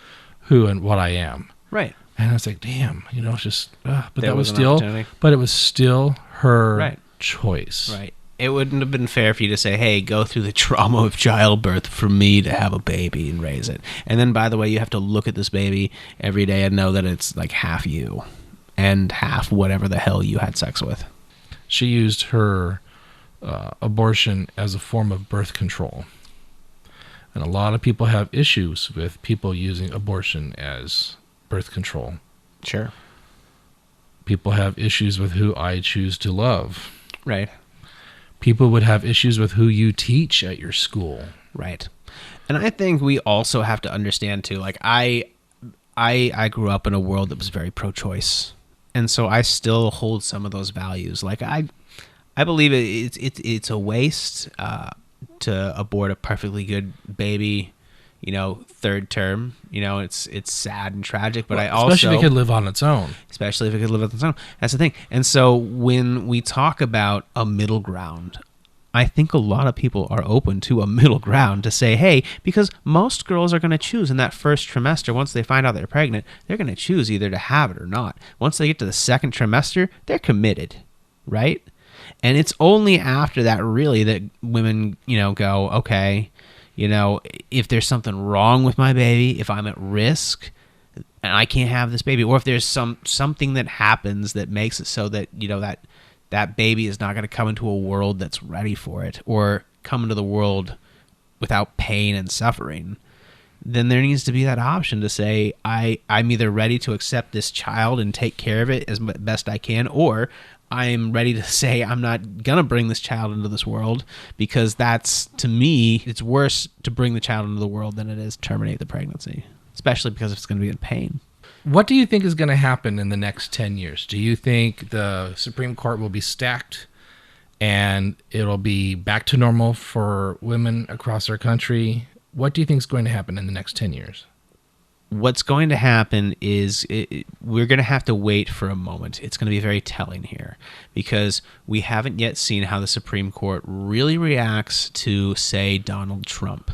who and what I am. Right. And I was like, damn, it's just, but There that was was an still, opportunity. but it was still her choice. Right. It wouldn't have been fair for you to say, hey, go through the trauma of childbirth for me to have a baby and raise it. And then, by the way, you have to look at this baby every day and know that it's like half you and half whatever the hell you had sex with. She used her abortion as a form of birth control. And a lot of people have issues with people using abortion as birth control. Sure. People have issues with who I choose to love. Right. People would have issues with who you teach at your school. Right. And I think we also have to understand too, like I grew up in a world that was very pro-choice. And so I still hold some of those values. Like I believe it's a waste to abort a perfectly good baby, third term. It's sad and tragic, but especially if it could live on its own. Especially if it could live on its own. That's the thing. And so when we talk about a middle ground, I think a lot of people are open to a middle ground to say, hey, because most girls are going to choose in that first trimester, once they find out they're pregnant, they're going to choose either to have it or not. Once they get to the second trimester, they're committed, right? And it's only after that really that women, go, okay, if there's something wrong with my baby, if I'm at risk and I can't have this baby, or if there's something that happens that makes it so that, that baby is not going to come into a world that's ready for it, or come into the world without pain and suffering, then there needs to be that option to say, I'm either ready to accept this child and take care of it as best I can, or I'm ready to say I'm not going to bring this child into this world, because that's, to me, it's worse to bring the child into the world than it is to terminate the pregnancy, especially because it's going to be in pain. What do you think is going to happen in the next 10 years? Do you think the Supreme Court will be stacked and it'll be back to normal for women across our country. What do you think is going to happen in the next 10 years? What's going to happen is we're going to have to wait for a moment. It's going to be very telling here because we haven't yet seen how the Supreme Court really reacts to, say, Donald Trump.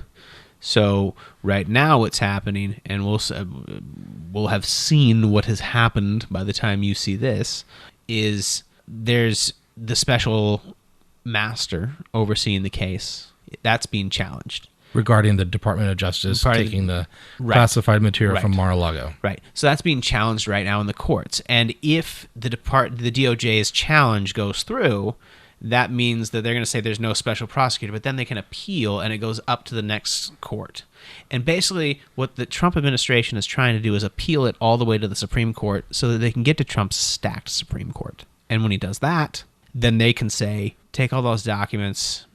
So right now what's happening, and we'll have seen what has happened by the time you see this, is there's the special master overseeing the case. That's being challenged. Regarding the Department of Justice taking the classified material from Mar-a-Lago. Right. So that's being challenged right now in the courts. And if the DOJ's challenge goes through, that means that they're going to say there's no special prosecutor, but then they can appeal and it goes up to the next court. And basically what the Trump administration is trying to do is appeal it all the way to the Supreme Court so that they can get to Trump's stacked Supreme Court. And when he does that, then they can say, take all those documents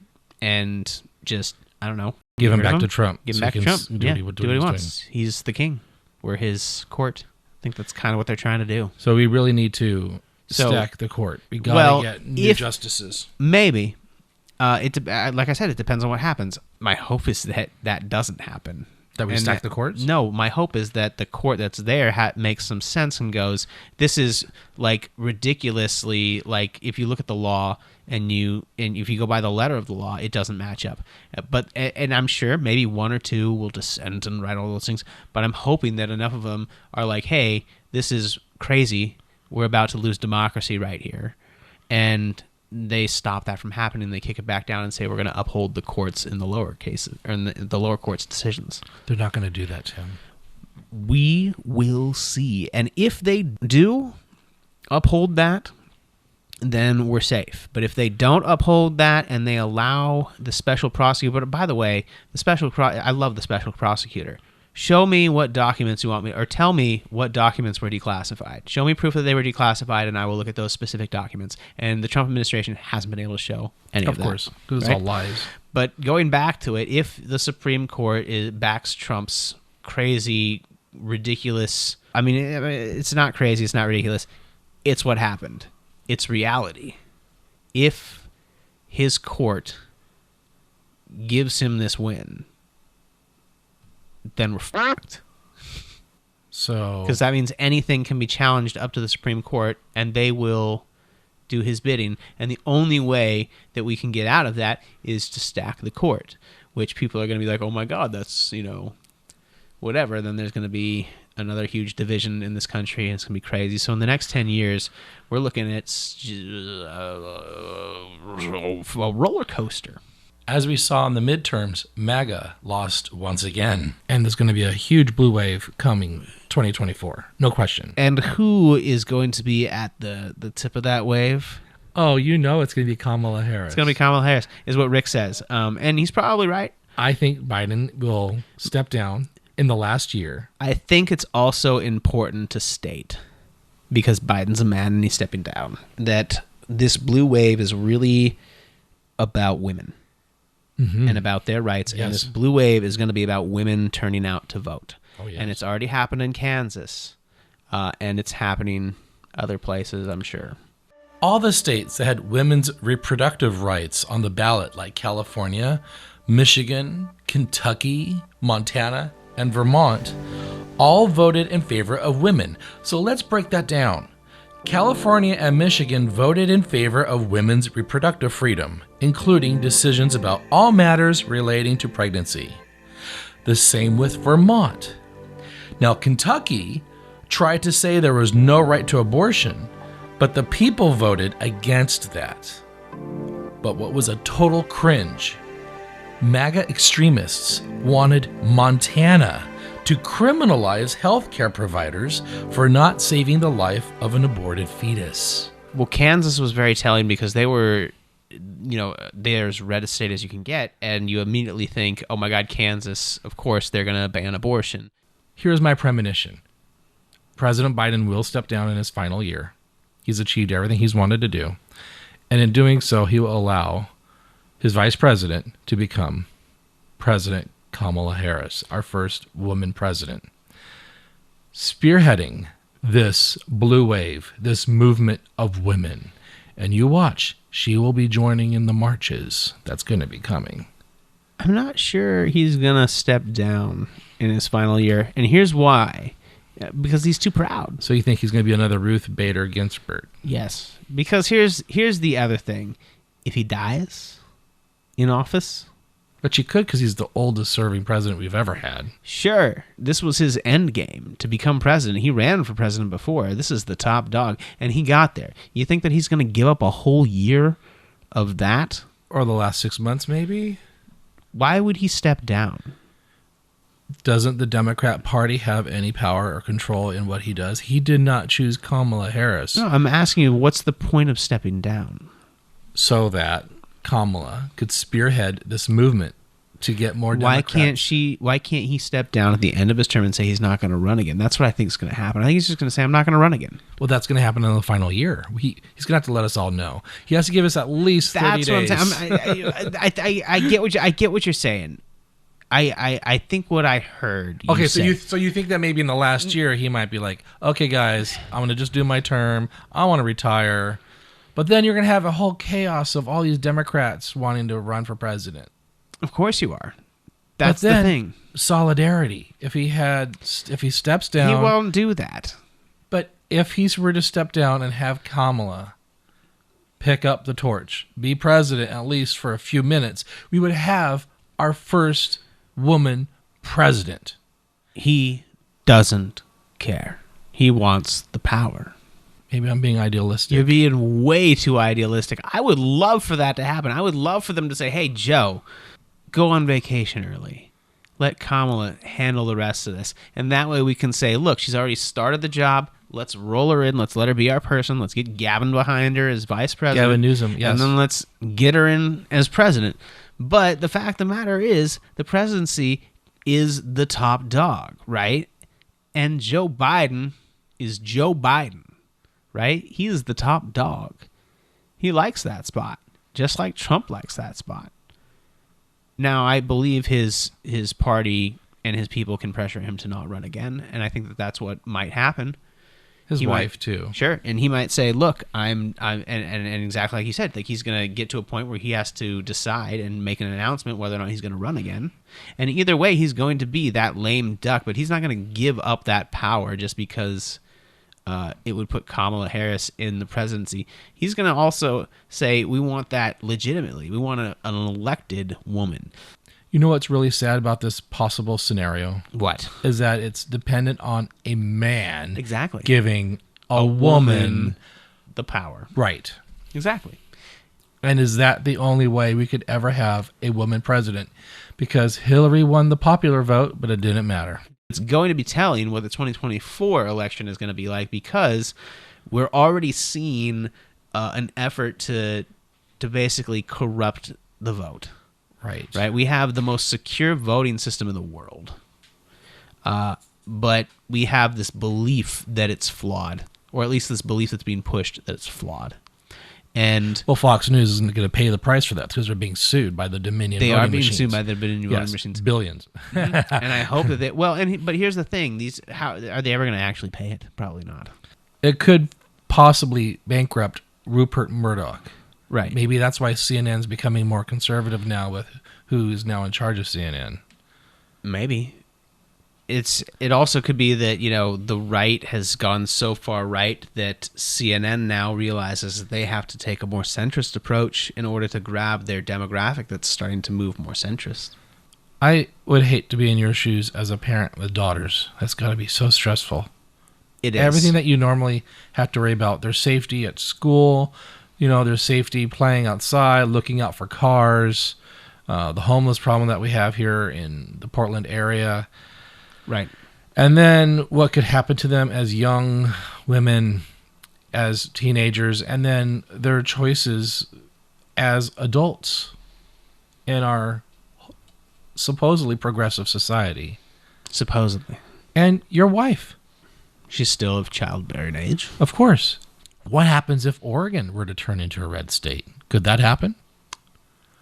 and just, I don't know, give him back to Trump. Give him back to Trump. Do what he wants. He's the king. We're his court. I think that's kind of what they're trying to do. So we really need to stack the court. We got to get new justices. Maybe. Like I said, it depends on what happens. My hope is that that doesn't happen. That we stack the courts? No, my hope is that the court that's there makes some sense and goes, this is like ridiculously, like if you look at the law and if you go by the letter of the law, it doesn't match up. And I'm sure maybe one or two will dissent and write all those things, but I'm hoping that enough of them are like, hey, this is crazy. We're about to lose democracy right here. And they stop that from happening. They kick it back down and say we're going to uphold the courts in the lower cases, or in the lower courts' decisions. They're not going to do that, Tim. We will see. And if they do uphold that, then we're safe. But if they don't uphold that and they allow the special prosecutor, but by the way, I love the special prosecutor. Show me what documents you want me, or tell me what documents were declassified. Show me proof that they were declassified, and I will look at those specific documents. And the Trump administration hasn't been able to show any of that. Of course, because it's all lies. But going back to it, if the Supreme Court backs Trump's crazy, ridiculous, I mean, it's not crazy, it's not ridiculous, it's what happened. It's reality. If his court gives him this win, then we're fucked. So, because that means anything can be challenged up to the Supreme Court, and they will do his bidding. And the only way that we can get out of that is to stack the court, which people are going to be like, oh my God, that's, whatever. Then there's going to be another huge division in this country, and it's going to be crazy. So in the next 10 years, we're looking at a roller coaster. As we saw in the midterms, MAGA lost once again. And there's going to be a huge blue wave coming 2024. No question. And who is going to be at the tip of that wave? Oh, it's going to be Kamala Harris. It's going to be Kamala Harris, is what Rick says. And he's probably right. I think Biden will step down in the last year. I think it's also important to state, because Biden's a man and he's stepping down, that this blue wave is really about women. Mm-hmm. And about their rights. Yes. And this blue wave is going to be about women turning out to vote. Oh, yes. And it's already happened in Kansas. And it's happening other places, I'm sure. All the states that had women's reproductive rights on the ballot, like California, Michigan, Kentucky, Montana, and Vermont, all voted in favor of women. So let's break that down. California and Michigan voted in favor of women's reproductive freedom, including decisions about all matters relating to pregnancy. The same with Vermont. Now, Kentucky tried to say there was no right to abortion, but the people voted against that. But what was a total cringe? MAGA extremists wanted Montana to criminalize healthcare providers for not saving the life of an aborted fetus. Well, Kansas was very telling because they were, they're as red a state as you can get, and you immediately think, oh my God, Kansas, of course, they're going to ban abortion. Here's my premonition. President Biden will step down in his final year. He's achieved everything he's wanted to do. And in doing so, he will allow his vice president to become President Kamala Harris, our first woman president. Spearheading this blue wave, this movement of women, And you watch. She will be joining in the marches that's going to be coming. I'm not sure he's going to step down in his final year. And here's why. Because he's too proud. So you think he's going to be another Ruth Bader Ginsburg? Yes. Because here's the other thing. If he dies in office... But you could, because he's the oldest serving president we've ever had. Sure. This was his end game, to become president. He ran for president before. This is the top dog. And he got there. You think that he's going to give up a whole year of that? Or the last 6 months, maybe? Why would he step down? Doesn't the Democrat Party have any power or control in what he does? He did not choose Kamala Harris. No, I'm asking you, what's the point of stepping down? So that Kamala could spearhead this movement to get more Democrats. Why can't he step down at the end of his term and say he's not going to run again? That's what I think is going to happen. I think he's just going to say, I'm not going to run again. Well, that's going to happen in the final year. He's going to have to let us all know. He has to give us at least 30 days. That's what I'm saying. I get what you're saying. I think what I heard. Okay, so you think that maybe in the last year he might be like, okay, guys, I'm going to just do my term. I want to retire. But then you're going to have a whole chaos of all these Democrats wanting to run for president. Of course you are. That's the thing. Solidarity. If he steps down, he won't do that. But if he were to step down and have Kamala pick up the torch, be president at least for a few minutes, we would have our first woman president. He doesn't care. He wants the power. Maybe I'm being idealistic. You're being way too idealistic. I would love for that to happen. I would love for them to say, hey, Joe, go on vacation early. Let Kamala handle the rest of this. And that way we can say, look, she's already started the job. Let's roll her in. Let's let her be our person. Let's get Gavin behind her as vice president. Gavin Newsom, yes. And then let's get her in as president. But the fact of the matter is, the presidency is the top dog, right? And Joe Biden is Joe Biden, right? He is the top dog. He likes that spot, just like Trump likes that spot. Now, I believe his party and his people can pressure him to not run again, and I think that that's what might happen. His wife too. Sure, and he might say, "Look, and exactly like you said, like he's going to get to a point where he has to decide and make an announcement whether or not he's going to run again. And either way, he's going to be that lame duck, but he's not going to give up that power just because it would put Kamala Harris in the presidency. He's going to also say, we want that legitimately. We want an elected woman." You know what's really sad about this possible scenario? What? Is that it's dependent on a man exactly giving a woman the power. Right. Exactly. And is that the only way we could ever have a woman president? Because Hillary won the popular vote, but it didn't matter. It's going to be telling what the 2024 election is going to be like, because we're already seeing an effort to basically corrupt the vote. Right. We have the most secure voting system in the world. But we have this belief that it's flawed, or at least this belief that's being pushed that it's flawed. And well, Fox News isn't going to pay the price for that because they're being sued by the Dominion voting machines. They are being sued by the Dominion voting machines. Billions. And I hope that but here's the thing. How are they ever going to actually pay it? Probably not. It could possibly bankrupt Rupert Murdoch. Right. Maybe that's why CNN's becoming more conservative now with who's now in charge of CNN. Maybe. It also could be that, the right has gone so far right that CNN now realizes that they have to take a more centrist approach in order to grab their demographic that's starting to move more centrist. I would hate to be in your shoes as a parent with daughters. That's got to be so stressful. It is. Everything that you normally have to worry about, their safety at school, their safety playing outside, looking out for cars, the homeless problem that we have here in the Portland area. Right. And then what could happen to them as young women, as teenagers, and then their choices as adults in our supposedly progressive society. Supposedly. And your wife. She's still of childbearing age. Of course. What happens if Oregon were to turn into a red state? Could that happen?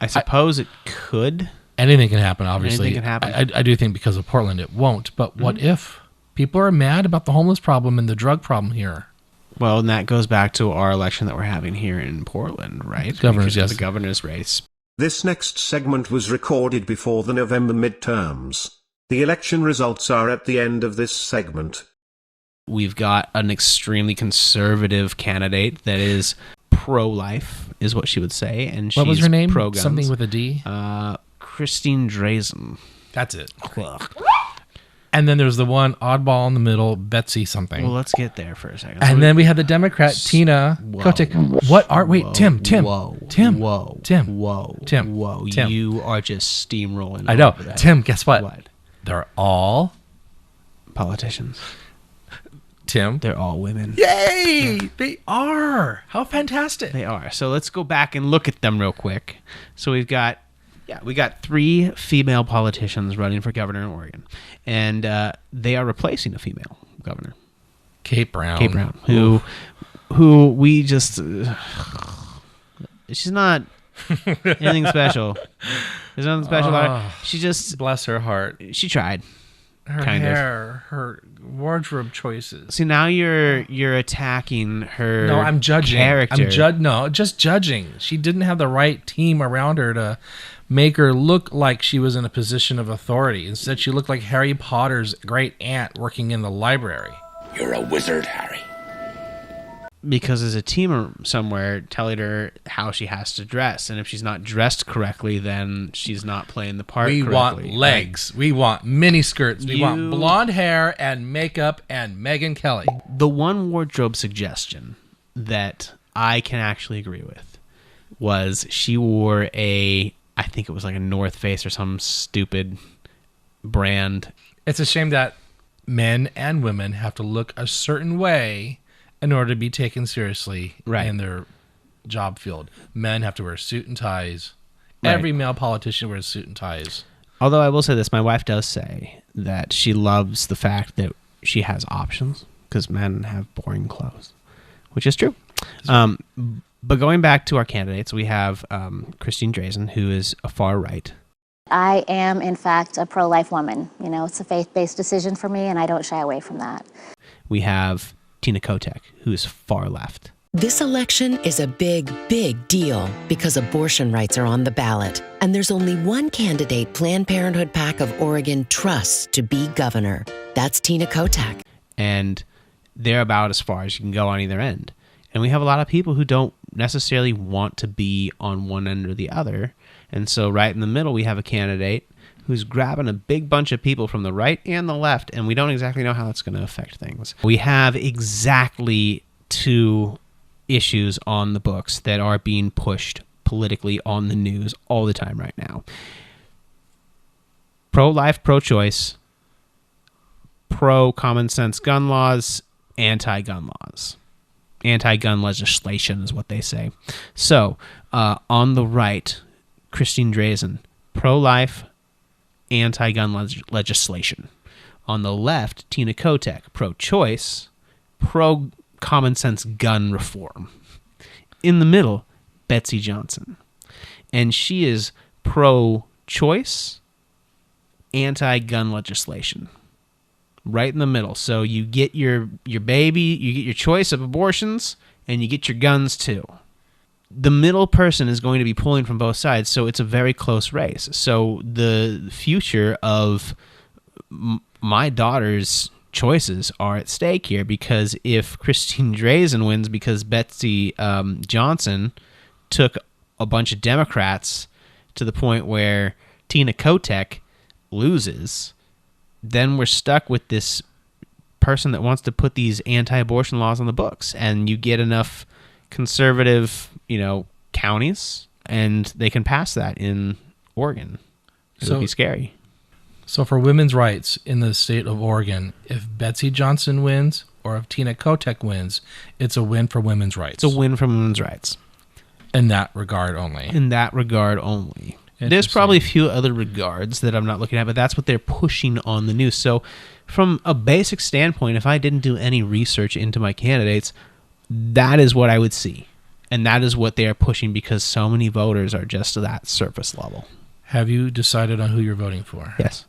I suppose it could. Anything can happen, obviously. Anything can happen. I do think because of Portland it won't. But what if people are mad about the homeless problem and the drug problem here? Well, and that goes back to our election that we're having here in Portland, right? Governor's, Because of yes. the governor's race. This next segment was recorded before the November midterms. The election results are at the end of this segment. We've got an extremely conservative candidate that is pro-life, is what she would say, and What was she's her name? pro-guns. Something with a D? Christine Drazen. That's it. And then there's the one oddball in the middle, Betsy something. Well, let's get there for a second. And then we had the Democrat, Tina Kotek. What are... Wait, Tim. Tim. Tim. You are just steamrolling. I know. over that. Tim, guess what? What? They're all... Politicians. Tim. They're all women. Yay! Yeah. They are. How fantastic. They are. So let's go back and look at them real quick. So we got 3 female politicians running for governor in Oregon, and they are replacing a female governor, Kate Brown, who we just she's not anything special. There's nothing special about her. She just, bless her heart. She tried. Her hair, her wardrobe choices. See, now you're attacking her. No, I'm judging. Character. Just judging. She didn't have the right team around her to make her look like she was in a position of authority. Instead, she looked like Harry Potter's great aunt working in the library. You're a wizard, Harry. Because there's a team somewhere telling her how she has to dress, and if she's not dressed correctly, then she's not playing the part correctly. We want legs. Right? We want mini skirts. We want blonde hair and makeup and Megyn Kelly. The one wardrobe suggestion that I can actually agree with was she wore I think it was like a North Face or some stupid brand. It's a shame that men and women have to look a certain way in order to be taken seriously in their job field. Men have to wear suit and ties. Right. Every male politician wears suit and ties. Although I will say this, my wife does say that she loves the fact that she has options because men have boring clothes, which is true. But going back to our candidates, we have Christine Drazen, who is a far right. I am, in fact, a pro-life woman. You know, it's a faith-based decision for me, and I don't shy away from that. We have Tina Kotek, who is far left. This election is a big, big deal because abortion rights are on the ballot. And there's only one candidate Planned Parenthood PAC of Oregon trusts to be governor. That's Tina Kotek. And they're about as far as you can go on either end. And we have a lot of people who don't necessarily want to be on one end or the other. And so right in the middle, we have a candidate who's grabbing a big bunch of people from the right and the left, and we don't exactly know how that's going to affect things. We have exactly 2 issues on the books that are being pushed politically on the news all the time right now. Pro-life, pro-choice, pro-common sense gun laws, anti-gun laws. Anti-gun legislation is what they say. So, on the right, Christine Drazen, pro-life, anti-gun legislation. On the left, Tina Kotek, pro-choice, pro-common sense gun reform. In the middle, Betsy Johnson. And she is pro-choice, anti-gun legislation. Right in the middle. So you get your baby, you get your choice of abortions, and you get your guns too. The middle person is going to be pulling from both sides, so it's a very close race. So the future of my daughter's choices are at stake here, because if Christine Drazen wins because Betsy Johnson took a bunch of Democrats to the point where Tina Kotek loses, then we're stuck with this person that wants to put these anti-abortion laws on the books, and you get enough conservative, counties, and they can pass that in Oregon. It would be scary. So for women's rights in the state of Oregon, if Betsy Johnson wins or if Tina Kotek wins, it's a win for women's rights. It's a win for women's rights. In that regard only. In that regard only. There's probably a few other regards that I'm not looking at, but that's what they're pushing on the news. So from a basic standpoint, if I didn't do any research into my candidates, that is what I would see. And that is what they are pushing, because so many voters are just to that surface level. Have you decided on who you're voting for? Yes.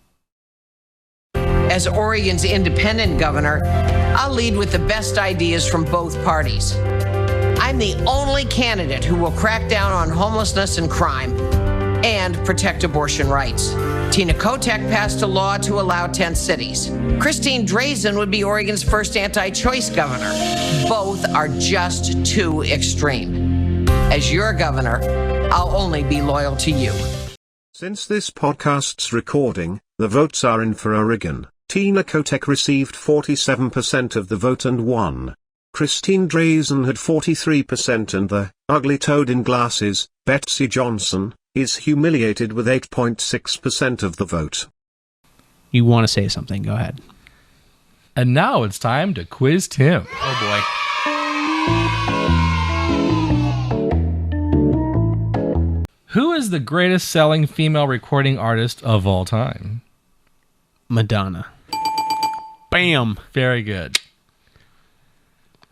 As Oregon's independent governor, I'll lead with the best ideas from both parties. I'm the only candidate who will crack down on homelessness and crime and protect abortion rights. Tina Kotek passed a law to allow tent cities. Christine Drazan would be Oregon's first anti-choice governor. Both are just too extreme. As your governor, I'll only be loyal to you. Since this podcast's recording, the votes are in for Oregon. Tina Kotek received 47% of the vote and won. Christine Drazan had 43% and the ugly toad in glasses, Betsy Johnson, is humiliated with 8.6% of the vote. You want to say something, go ahead. And now it's time to quiz Tim. Oh boy. Who is the greatest selling female recording artist of all time? Madonna. Bam. Very good.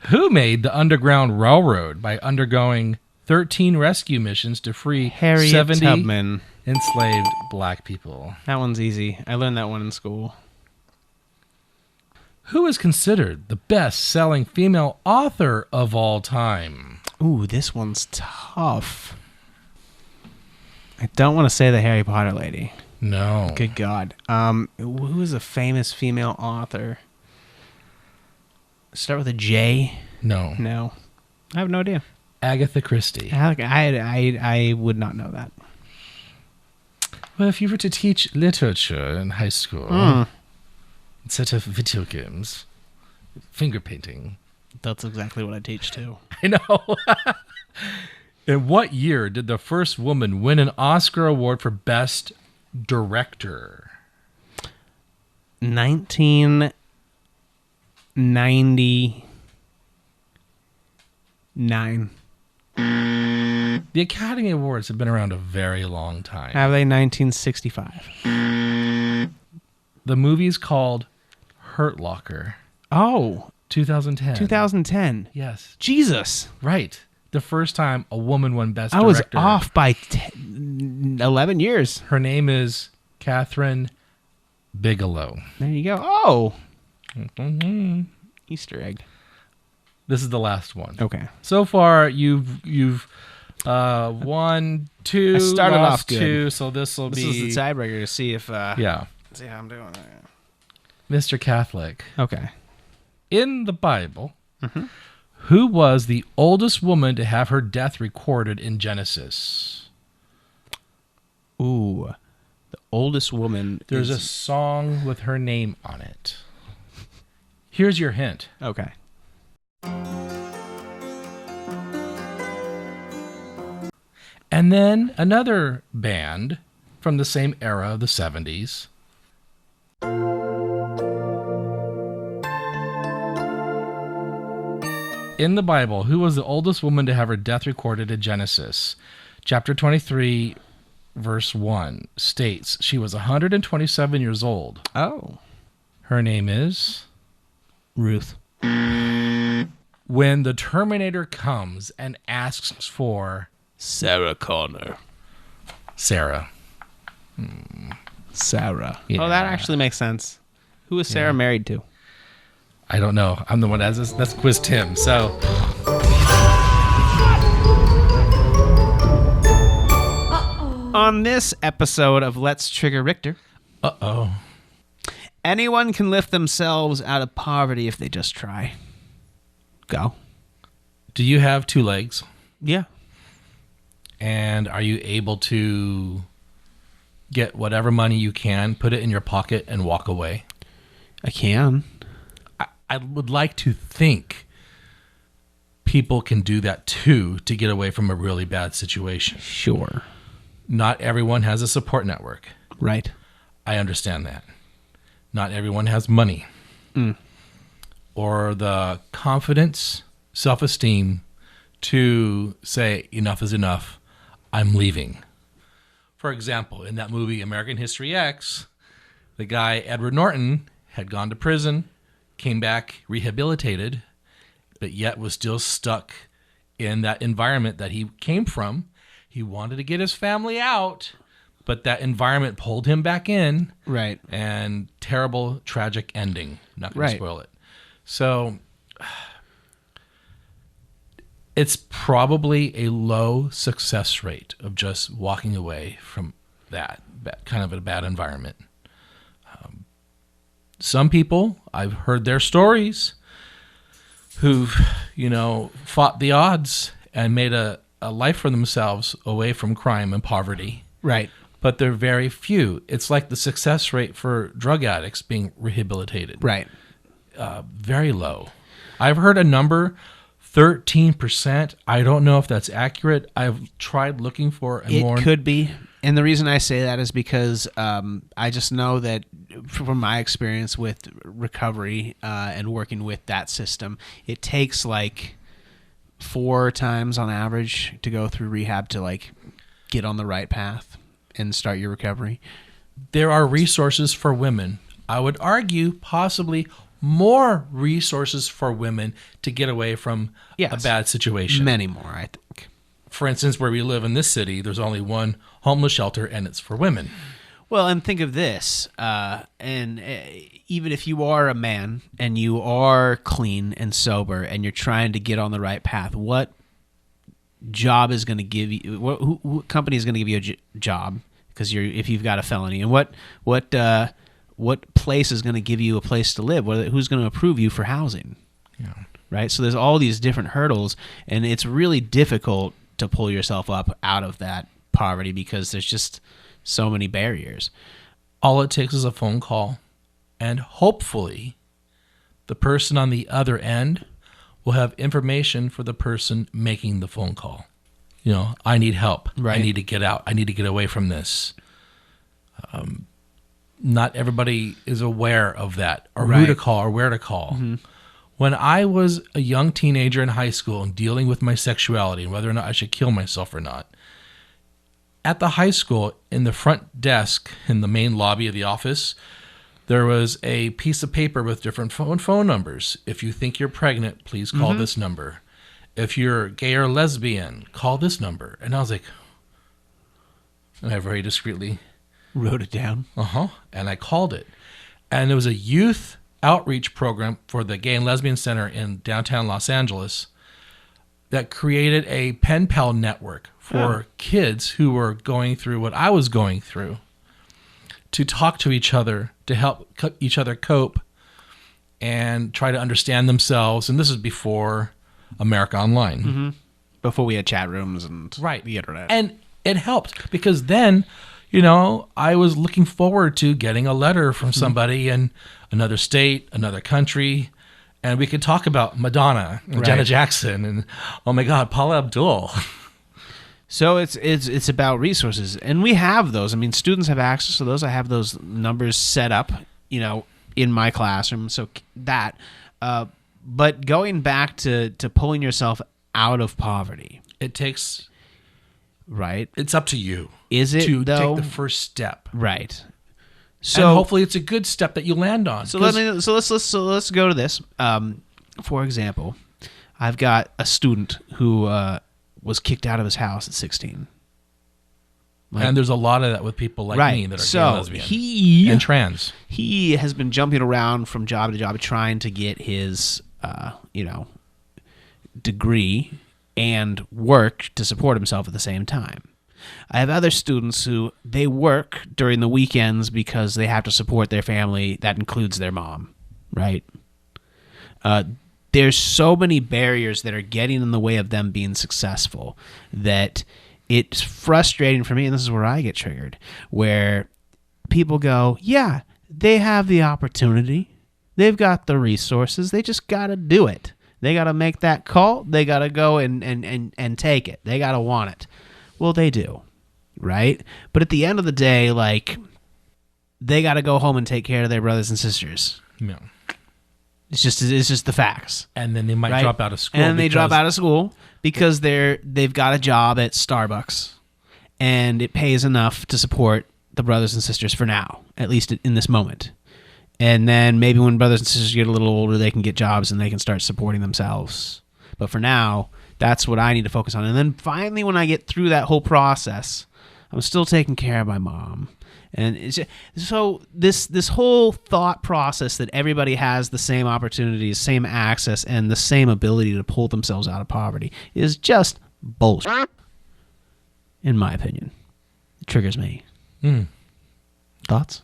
Who made the Underground Railroad by undergoing 13 rescue missions to free Harriet 70 Tubman. enslaved black people? That one's easy. I learned that one in school. Who is considered the best-selling female author of all time? Ooh, this one's tough. I don't want to say the Harry Potter lady. No. Good God. Who is a famous female author? Start with a J? No. No. I have no idea. Agatha Christie. I would not know that. Well, if you were to teach literature in high school, instead of video games, finger painting. That's exactly what I teach too. I know. In what year did the first woman win an Oscar award for Best Director? 1999. The Academy Awards have been around a very long time. Have they? 1965. The movie's called Hurt Locker. Oh. 2010. 2010. Yes. Jesus. Right. The first time a woman won Best I Director. was off by 11 years. Her name is Catherine Bigelow. There you go. Oh. Mm-hmm. Easter egg. This is the last one. Okay. So far, you've won 2. I started lost off good. 2, so this will be... This is the tiebreaker to see if... yeah. See how I'm doing. Mr. Catholic. Okay. In the Bible, who was the oldest woman to have her death recorded in Genesis? Ooh. The oldest woman There's a song with her name on it. Here's your hint. Okay. And then another band from the same era, the 70s. In the Bible, who was the oldest woman to have her death recorded in Genesis? Chapter 23, verse 1 states she was 127 years old. Oh. Her name is? Ruth. When the Terminator comes and asks for... Sarah Connor. Sarah. Sarah. Yeah. Oh, that actually makes sense. Who is Sarah married to? I don't know. I'm the one that has this. That's Quiz Tim. So... On this episode of Let's Trigger Rictor... Uh-oh. Anyone can lift themselves out of poverty if they just try. Go. Do you have 2 legs? Yeah. And are you able to get whatever money you can, put it in your pocket, and walk away? I can. I would like to think people can do that too to get away from a really bad situation. Sure. Not everyone has a support network. Right. I understand that. Not everyone has money. Or the confidence, self-esteem to say enough is enough. I'm leaving. For example, in that movie American History X, the guy Edward Norton had gone to prison, came back rehabilitated, but yet was still stuck in that environment that he came from. He wanted to get his family out, but that environment pulled him back in. Right. And terrible, tragic ending. Not going to spoil it. So it's probably a low success rate of just walking away from that kind of a bad environment. Some people, I've heard their stories, who've, fought the odds and made a life for themselves away from crime and poverty. Right. But they're very few. It's like the success rate for drug addicts being rehabilitated. Right. Very low. I've heard a number, 13%. I don't know if that's accurate. I've tried looking for a more... It could be. And the reason I say that is because I just know that from my experience with recovery and working with that system, it takes like 4 times on average to go through rehab to like get on the right path and start your recovery. There are resources for women. I would argue possibly more resources for women to get away from a bad situation. Many more, I think. For instance, where we live in this city, there's only one homeless shelter, and it's for women. Well, and think of this, even if you are a man and you are clean and sober and you're trying to get on the right path, what job is going to give you? What company is going to give you a job? Because if you've got a felony, and what place is going to give you a place to live? Who's going to approve you for housing? Yeah. Right. So there's all these different hurdles, and it's really difficult to pull yourself up out of that poverty because there's just so many barriers. All it takes is a phone call, and hopefully the person on the other end will have information for the person making the phone call. I need help. Right. I need to get out. I need to get away from this. Not everybody is aware of that, or who to call or where to call. Mm-hmm. When I was a young teenager in high school and dealing with my sexuality and whether or not I should kill myself or not, at the high school, in the front desk in the main lobby of the office, there was a piece of paper with different phone numbers. If you think you're pregnant, please call this number. If you're gay or lesbian, call this number. And I was like, and I very discreetly wrote it down. And I called it. And it was a youth outreach program for the Gay and Lesbian Center in downtown Los Angeles that created a pen pal network for kids who were going through what I was going through, to talk to each other, to help each other cope and try to understand themselves. And this is before America Online. Mm-hmm. Before we had chat rooms and the internet. And it helped because then, I was looking forward to getting a letter from somebody in another state, another country, and we could talk about Madonna and Janet Jackson and, oh my God, Paula Abdul. So it's about resources, and we have those. I mean, students have access to those. I have those numbers set up, in my classroom. So that, but going back to pulling yourself out of poverty, it takes. Right. It's up to you. Is it to though? Take the first step? Right. So and hopefully it's a good step that you land on. So let's go to this. For example, I've got a student who was kicked out of his house at 16. And there's a lot of that with people like me that are gay and lesbian and trans. He has been jumping around from job to job trying to get his degree and work to support himself at the same time. I have other students who they work during the weekends because they have to support their family. That includes their mom, right? There's so many barriers that are getting in the way of them being successful that it's frustrating for me, and this is where I get triggered, where people go, yeah, they have the opportunity. They've got the resources. They just got to do it. They got to make that call. They got to go and take it. They got to want it. Well, they do, right? But at the end of the day, like, they got to go home and take care of their brothers and sisters. Yeah. It's just the facts. And then they might drop out of school. And they drop out of school because they've got a job at Starbucks, and it pays enough to support the brothers and sisters for now, at least in this moment. And then maybe when brothers and sisters get a little older, they can get jobs and they can start supporting themselves. But for now, that's what I need to focus on. And then finally, when I get through that whole process I'm still taking care of my mom. And so this whole thought process that everybody has the same opportunities, same access, and the same ability to pull themselves out of poverty is just bullshit, in my opinion. It triggers me. Thoughts?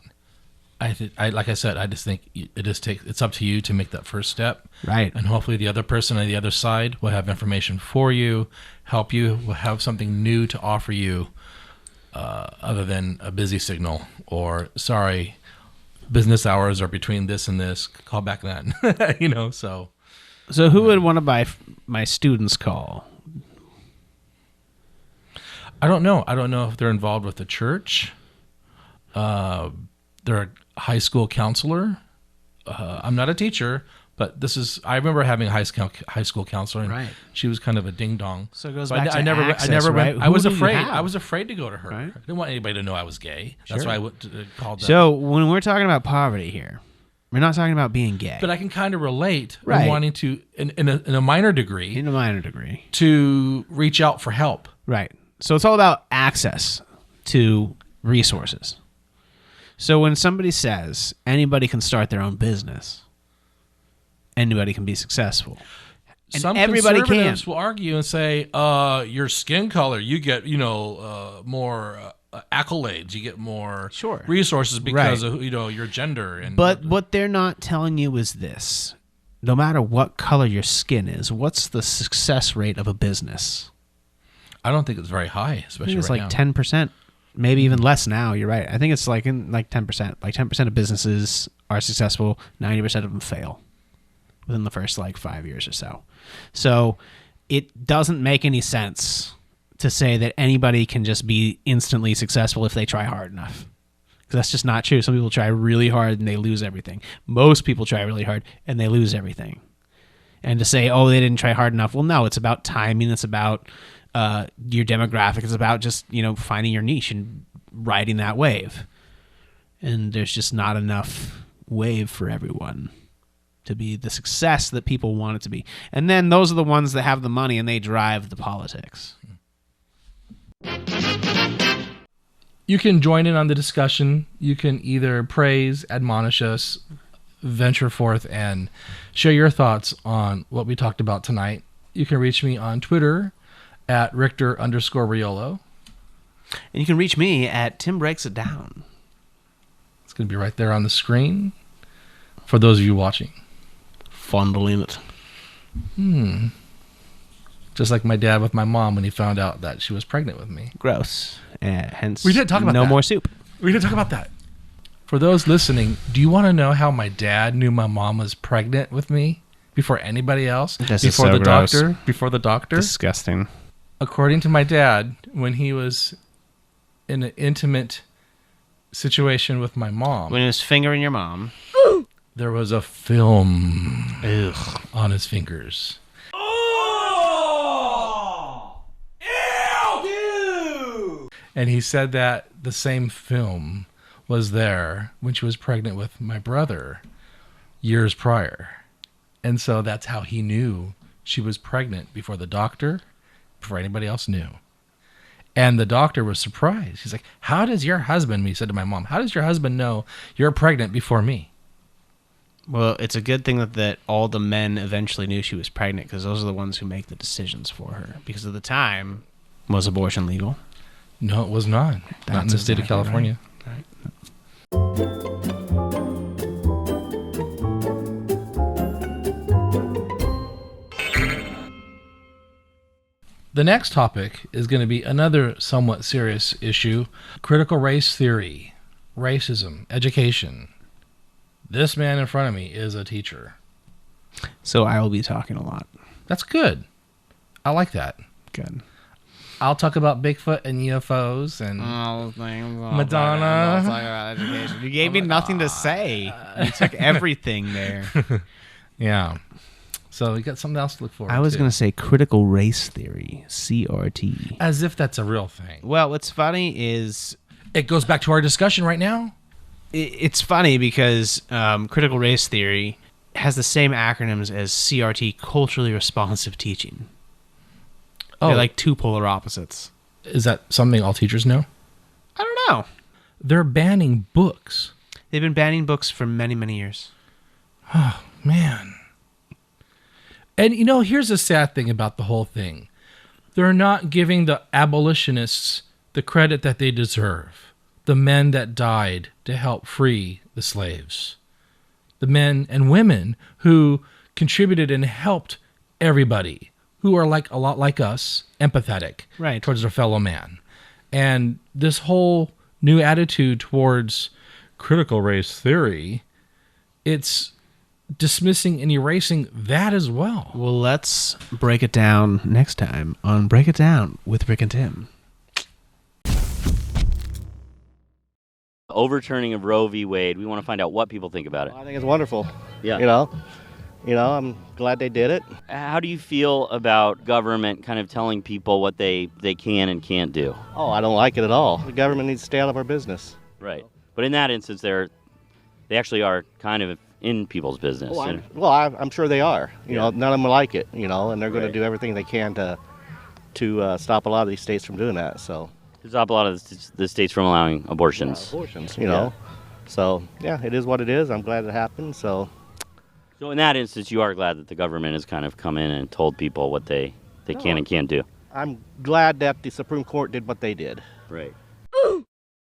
I like I said, I just think it's up to you to make that first step. Right. And hopefully the other person on the other side will have information for you, help you, will have something new to offer you. Other than a busy signal or sorry, business hours are between this and this. Call back then, So who would one of my students call? I don't know. I don't know if they're involved with the church. They're a high school counselor. I'm not a teacher. But I remember having a high school counselor, and right. She was kind of a ding dong. So it goes back to access, right? I was afraid. I was afraid to go to her. Right. I didn't want anybody to know I was gay. That's why I called that. So when we're talking about poverty here, we're not talking about being gay. But I can kind of relate, right. Wanting to, in a minor degree, to reach out for help. Right. So it's all about access to resources. So when somebody says anybody can start their own business, anybody can be successful. And some everybody conservatives will argue and say, your skin color, you get, more accolades, you get more resources because of, your gender. But what they're not telling you is this. No matter what color your skin is, what's the success rate of a business? I don't think it's very high, especially I think it's right like now. 10%, maybe even less now. You're right. I think it's like 10%. Like 10% of businesses are successful, 90% of them fail within the first 5 years or so. So it doesn't make any sense to say that anybody can just be instantly successful if they try hard enough. Because that's just not true. Some people try really hard and they lose everything. Most people try really hard and they lose everything. And to say, oh, they didn't try hard enough. Well, no, it's about timing. It's about your demographic. It's about just, finding your niche and riding that wave. And there's just not enough wave for everyone to be the success that people want it to be. And then those are the ones that have the money and they drive the politics. You can join in on the discussion. You can either praise, admonish us, venture forth, and share your thoughts on what we talked about tonight. You can reach me on Twitter at Rictor_Riolo. And you can reach me at Tim Breaks It Down. It's going to be right there on the screen for those of you watching. Fondling it. Just like my dad with my mom when he found out that she was pregnant with me. Gross. Hence, we did talk about no that. more soup. We did talk about that. For those listening, do you want to know how my dad knew my mom was pregnant with me before anybody else? Before the doctor? Before the doctor? Disgusting. According to my dad, when he was in an intimate situation with my mom, when he was fingering your mom, there was a film on his fingers. And he said that the same film was there when she was pregnant with my brother years prior. And so that's how he knew she was pregnant before the doctor, before anybody else knew. And the doctor was surprised. He's like, how does your husband, he said to my mom, how does your husband know you're pregnant before me? Well, it's a good thing that all the men eventually knew she was pregnant, because those are the ones who make the decisions for her. Because at the time, was abortion legal? No, it was not. Not in the state of California. Right. The next topic is going to be another somewhat serious issue: critical race theory, racism, education. This man in front of me is a teacher. So I will be talking a lot. That's good. I like that. Good. I'll talk about Bigfoot and UFOs and Madonna. I'll talk about education. You gave me nothing to say. You took everything there. Yeah. So we got something else to look forward to. I was going to say critical race theory, CRT. As if that's a real thing. Well, what's funny is... It goes back to our discussion right now. It's funny because critical race theory has the same acronyms as CRT, culturally responsive teaching. Oh. They're like two polar opposites. Is that something all teachers know? Oh. They're banning books. They've been banning books for many, many years. Oh, man. And, here's the sad thing about the whole thing. They're not giving the abolitionists the credit that they deserve. The men that died to help free the slaves. The men and women who contributed and helped everybody, who are a lot like us, empathetic towards their fellow man. And this whole new attitude towards critical race theory, it's dismissing and erasing that as well. Well, let's break it down next time on Break It Down with Rick and Tim. Overturning of Roe v. Wade. We want to find out what people think about it. I think it's wonderful. Yeah. I'm glad they did it. How do you feel about government kind of telling people what they can and can't do? Oh, I don't like it at all. The government needs to stay out of our business. Right. But in that instance, they actually are kind of in people's business. Oh, I'm sure they are. None of them like it, and they're going to do everything they can to stop a lot of these states from doing that. So to stop a lot of the states from allowing abortions. So, it is what it is. I'm glad it happened. So in that instance, you are glad that the government has kind of come in and told people what they can and can't do. I'm glad that the Supreme Court did what they did. Right.